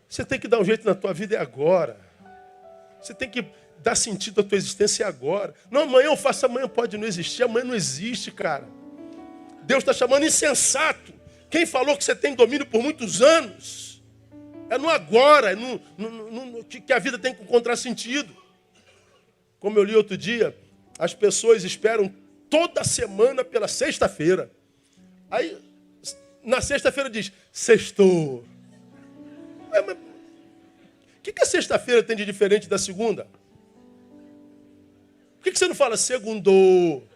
Você tem que dar um jeito na tua vida, é agora. Você tem que dar sentido à tua existência, é agora. Não, amanhã eu faço, amanhã pode não existir. Amanhã não existe, cara. Deus está chamando insensato. Quem falou que você tem domínio por muitos anos? É no agora, que a vida tem que encontrar sentido. Como eu li outro dia, as pessoas esperam toda semana pela sexta-feira. Aí, na sexta-feira diz, sextou. Mas o que a sexta-feira tem de diferente da segunda? Por que você não fala segundou,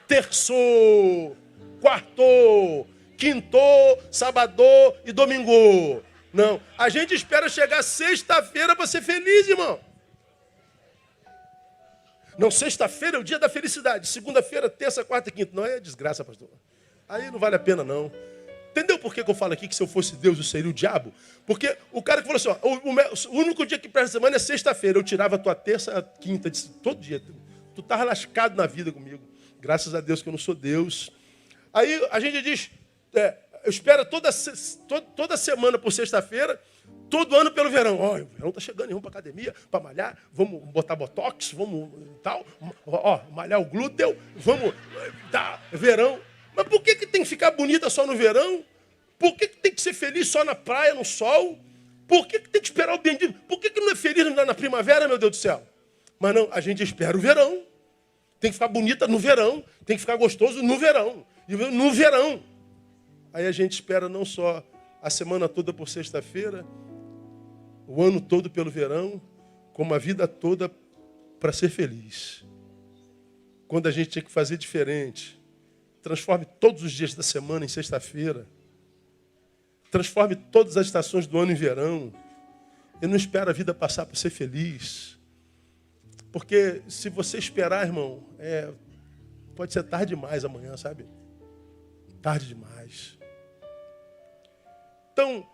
terçou, quartou, quintou, sabadou e domingou? Não, a gente espera chegar sexta-feira para ser feliz, irmão. Não, sexta-feira é o dia da felicidade. Segunda-feira, terça, quarta e quinta. Não, é desgraça, pastor. Aí não vale a pena, não. Entendeu por que eu falo aqui que se eu fosse Deus eu seria o diabo? Porque o cara que falou assim, ó, o único dia que presta semana é sexta-feira. Eu tirava a tua terça, a quinta, todo dia. Tu estava lascado na vida comigo. Graças a Deus que eu não sou Deus. Aí a gente diz, eu espero toda semana por sexta-feira, todo ano pelo verão. Ó, o verão está chegando, vamos para academia, para malhar, vamos botar botox, vamos tal, ó, malhar o glúteo, vamos dar verão. Mas por que tem que ficar bonita só no verão? Por que tem que ser feliz só na praia, no sol? Por que tem que esperar o bendito? Por que não é feliz na primavera, meu Deus do céu? Mas não, a gente espera o verão. Tem que ficar bonita no verão, tem que ficar gostoso no verão. E no verão. Aí a gente espera não só a semana toda por sexta-feira, o ano todo pelo verão, como a vida toda para ser feliz. Quando a gente tinha que fazer diferente. Transforme todos os dias da semana em sexta-feira. Transforme todas as estações do ano em verão. E não espera a vida passar para ser feliz. Porque se você esperar, irmão, pode ser tarde demais amanhã, sabe? Tarde demais. Então,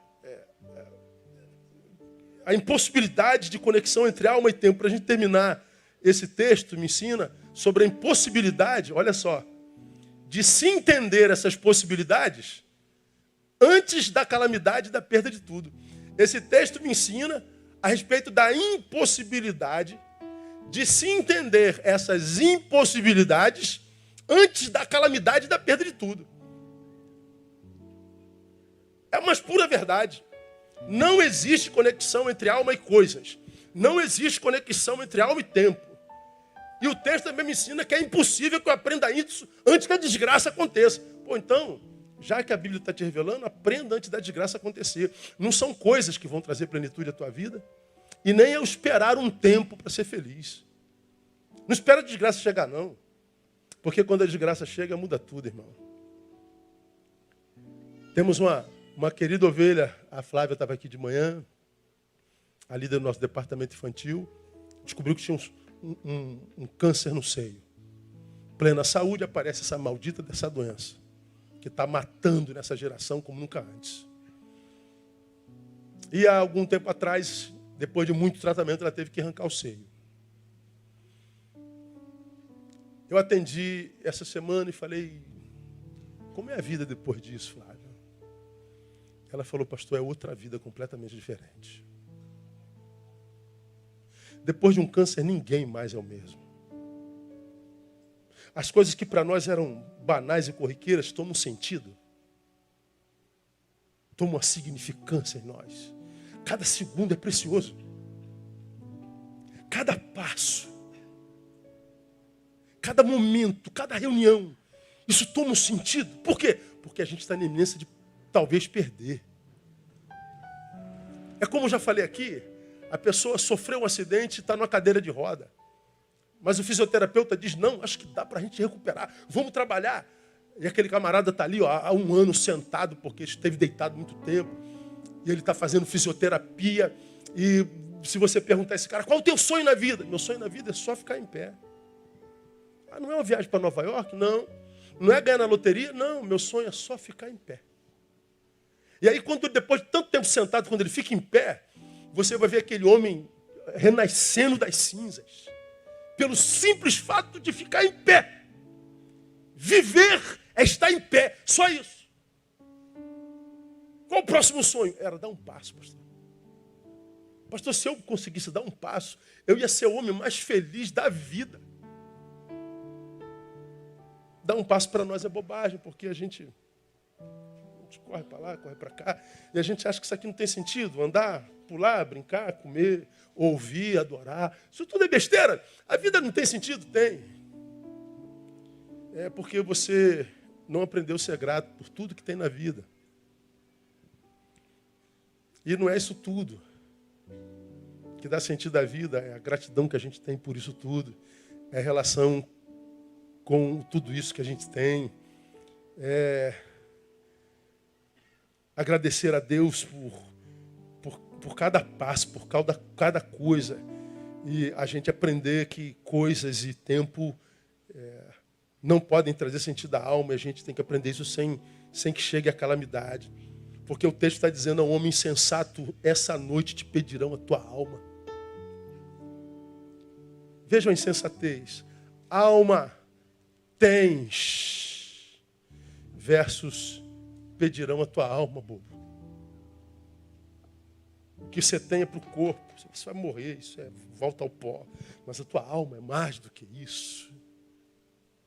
a impossibilidade de conexão entre alma e tempo. Para a gente terminar esse texto, me ensina sobre a impossibilidade, olha só, de se entender essas possibilidades antes da calamidade e da perda de tudo. Esse texto me ensina a respeito da impossibilidade de se entender essas impossibilidades antes da calamidade e da perda de tudo. É uma pura verdade. Não existe conexão entre alma e coisas. Não existe conexão entre alma e tempo. E o texto também me ensina que é impossível que eu aprenda isso antes que a desgraça aconteça. Pô, então, já que a Bíblia está te revelando, aprenda antes da desgraça acontecer. Não são coisas que vão trazer plenitude à tua vida. E nem eu esperar um tempo para ser feliz. Não espera a desgraça chegar, não. Porque quando a desgraça chega, muda tudo, irmão. Temos uma querida ovelha, a Flávia estava aqui de manhã, a líder do nosso departamento infantil, descobriu que tinha um câncer no seio. Plena saúde, aparece essa maldita dessa doença, que está matando nessa geração como nunca antes. E há algum tempo atrás, Depois de muito tratamento, ela teve que arrancar o seio. Eu atendi essa semana e falei, como é a vida depois disso, Flávia? Ela falou, pastor, é outra vida completamente diferente. Depois de um câncer, ninguém mais é o mesmo. As coisas que para nós eram banais e corriqueiras tomam sentido. Tomam uma significância em nós. Cada segundo é precioso. Cada passo. Cada momento, cada reunião. Isso toma um sentido. Por quê? Porque a gente está na iminência de talvez perder. É como eu já falei aqui, a pessoa sofreu um acidente e está numa cadeira de roda. Mas o fisioterapeuta diz, não, acho que dá para a gente recuperar. Vamos trabalhar. E aquele camarada está ali há um ano sentado, porque esteve deitado muito tempo. E ele está fazendo fisioterapia. E se você perguntar a esse cara, qual é o teu sonho na vida? Meu sonho na vida é só ficar em pé. Ah, não é uma viagem para Nova York? Não. Não é ganhar na loteria? Não, meu sonho é só ficar em pé. E aí, depois de tanto tempo sentado, quando ele fica em pé, você vai ver aquele homem renascendo das cinzas. Pelo simples fato de ficar em pé. Viver é estar em pé. Só isso. Qual o próximo sonho? Era dar um passo, pastor. Pastor, se eu conseguisse dar um passo, eu ia ser o homem mais feliz da vida. Dar um passo para nós é bobagem, porque a gente corre para lá, corre para cá, e a gente acha que isso aqui não tem sentido. Andar, pular, brincar, comer, ouvir, adorar. Isso tudo é besteira. A vida não tem sentido? Tem. É porque você não aprendeu a ser grato por tudo que tem na vida. E não é isso tudo. O que dá sentido à vida é a gratidão que a gente tem por isso tudo. É a relação com tudo isso que a gente tem. É agradecer a Deus por cada passo, por cada coisa. E a gente aprender que coisas e tempo não podem trazer sentido à alma. E a gente tem que aprender isso sem que chegue a calamidade. Porque o texto está dizendo ao homem insensato, essa noite te pedirão a tua alma. Vejam a insensatez. Alma tens versus pedirão a tua alma, bobo. O que você tem é para o corpo. Você vai morrer, isso volta ao pó. Mas a tua alma é mais do que isso.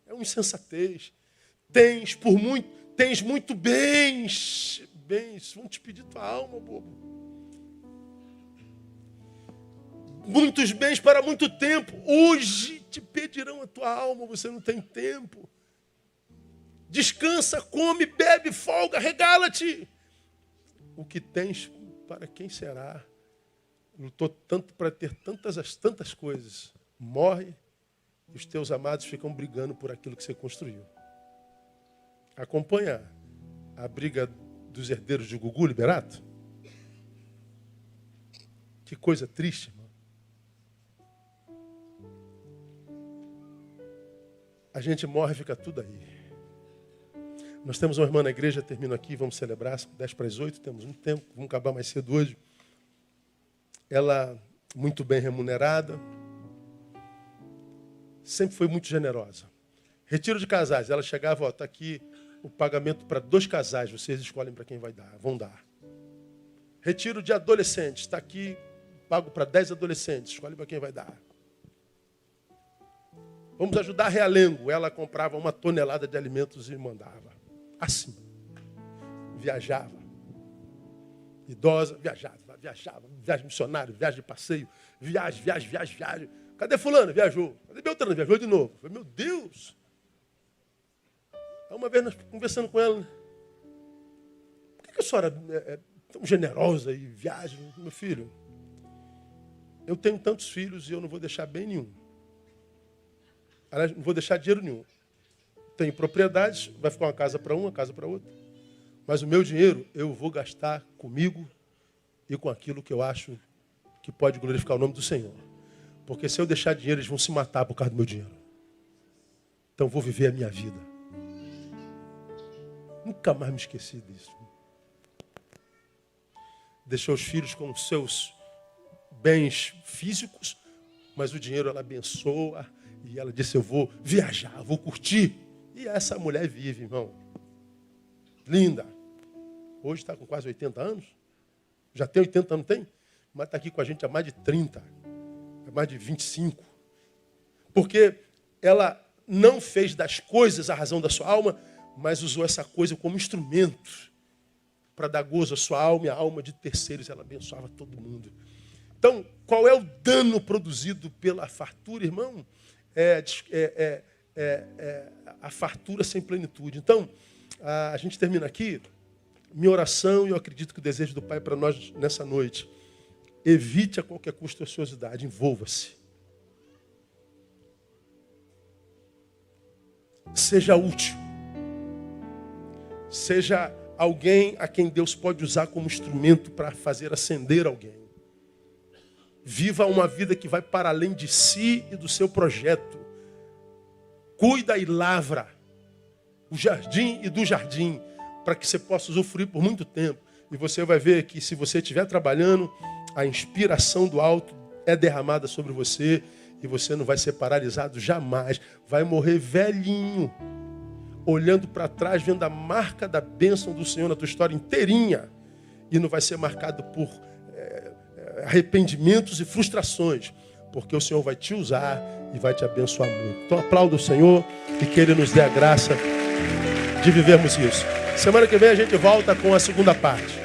É uma insensatez. Tens muito bens. Bens, vão te pedir tua alma, bobo. Muitos bens para muito tempo. Hoje te pedirão a tua alma, você não tem tempo. Descansa, come, bebe, folga, regala-te. O que tens, para quem será? Lutou tanto para ter tantas coisas. Morre e os teus amados ficam brigando por aquilo que você construiu. Acompanha a briga dos herdeiros de Gugu Liberato? Que coisa triste, irmão. A gente morre e fica tudo aí. Nós temos uma irmã na igreja, termino aqui, vamos celebrar, 7:50, temos muito tempo, vamos acabar mais cedo hoje. Ela, muito bem remunerada, sempre foi muito generosa. Retiro de casais, ela chegava, está aqui o pagamento para 2 casais, vocês escolhem para quem vão dar. Retiro de adolescentes, está aqui, pago para 10 adolescentes, escolhe para quem vai dar. Vamos ajudar a Realengo. Ela comprava 1 tonelada de alimentos e mandava. Assim. Viajava. Idosa, viajava. Viagem missionária, viagem de passeio. Viagem. Cadê fulano? Viajou. Cadê Beltrano? Viajou de novo. Falei, meu Deus. Aí uma vez nós conversando com ela. Por que a senhora é tão generosa e viaja? Meu filho, eu tenho tantos filhos e eu não vou deixar bem nenhum. Aliás, não vou deixar dinheiro nenhum. Tenho propriedades, vai ficar uma casa para uma casa para outra. Mas o meu dinheiro eu vou gastar comigo e com aquilo que eu acho que pode glorificar o nome do Senhor. Porque se eu deixar dinheiro, eles vão se matar por causa do meu dinheiro. Então vou viver a minha vida. Nunca mais me esqueci disso. Deixou os filhos com seus bens físicos, mas o dinheiro ela abençoa. E ela disse, eu vou viajar, vou curtir. E essa mulher vive, irmão. Linda. Hoje está com quase 80 anos. Já tem 80 anos, tem? Mas está aqui com a gente há mais de 30. Há mais de 25. Porque ela não fez das coisas a razão da sua alma, mas usou essa coisa como instrumento para dar gozo à sua alma e à alma de terceiros. Ela abençoava todo mundo. Então, qual é o dano produzido pela fartura, irmão? A fartura sem plenitude. Então, a gente termina aqui. Minha oração, e eu acredito que o desejo do Pai para nós nessa noite, evite a qualquer custo a ociosidade, envolva-se. Seja útil. Seja alguém a quem Deus pode usar como instrumento para fazer ascender alguém. Viva uma vida que vai para além de si e do seu projeto. Cuida e lavra o jardim e do jardim, para que você possa usufruir por muito tempo. E você vai ver que se você estiver trabalhando, a inspiração do alto é derramada sobre você e você não vai ser paralisado jamais. Vai morrer velhinho, olhando para trás, vendo a marca da bênção do Senhor na tua história inteirinha. E não vai ser marcado por arrependimentos e frustrações, porque o Senhor vai te usar e vai te abençoar muito. Então aplauda o Senhor e que Ele nos dê a graça de vivermos isso. Semana que vem a gente volta com a segunda parte.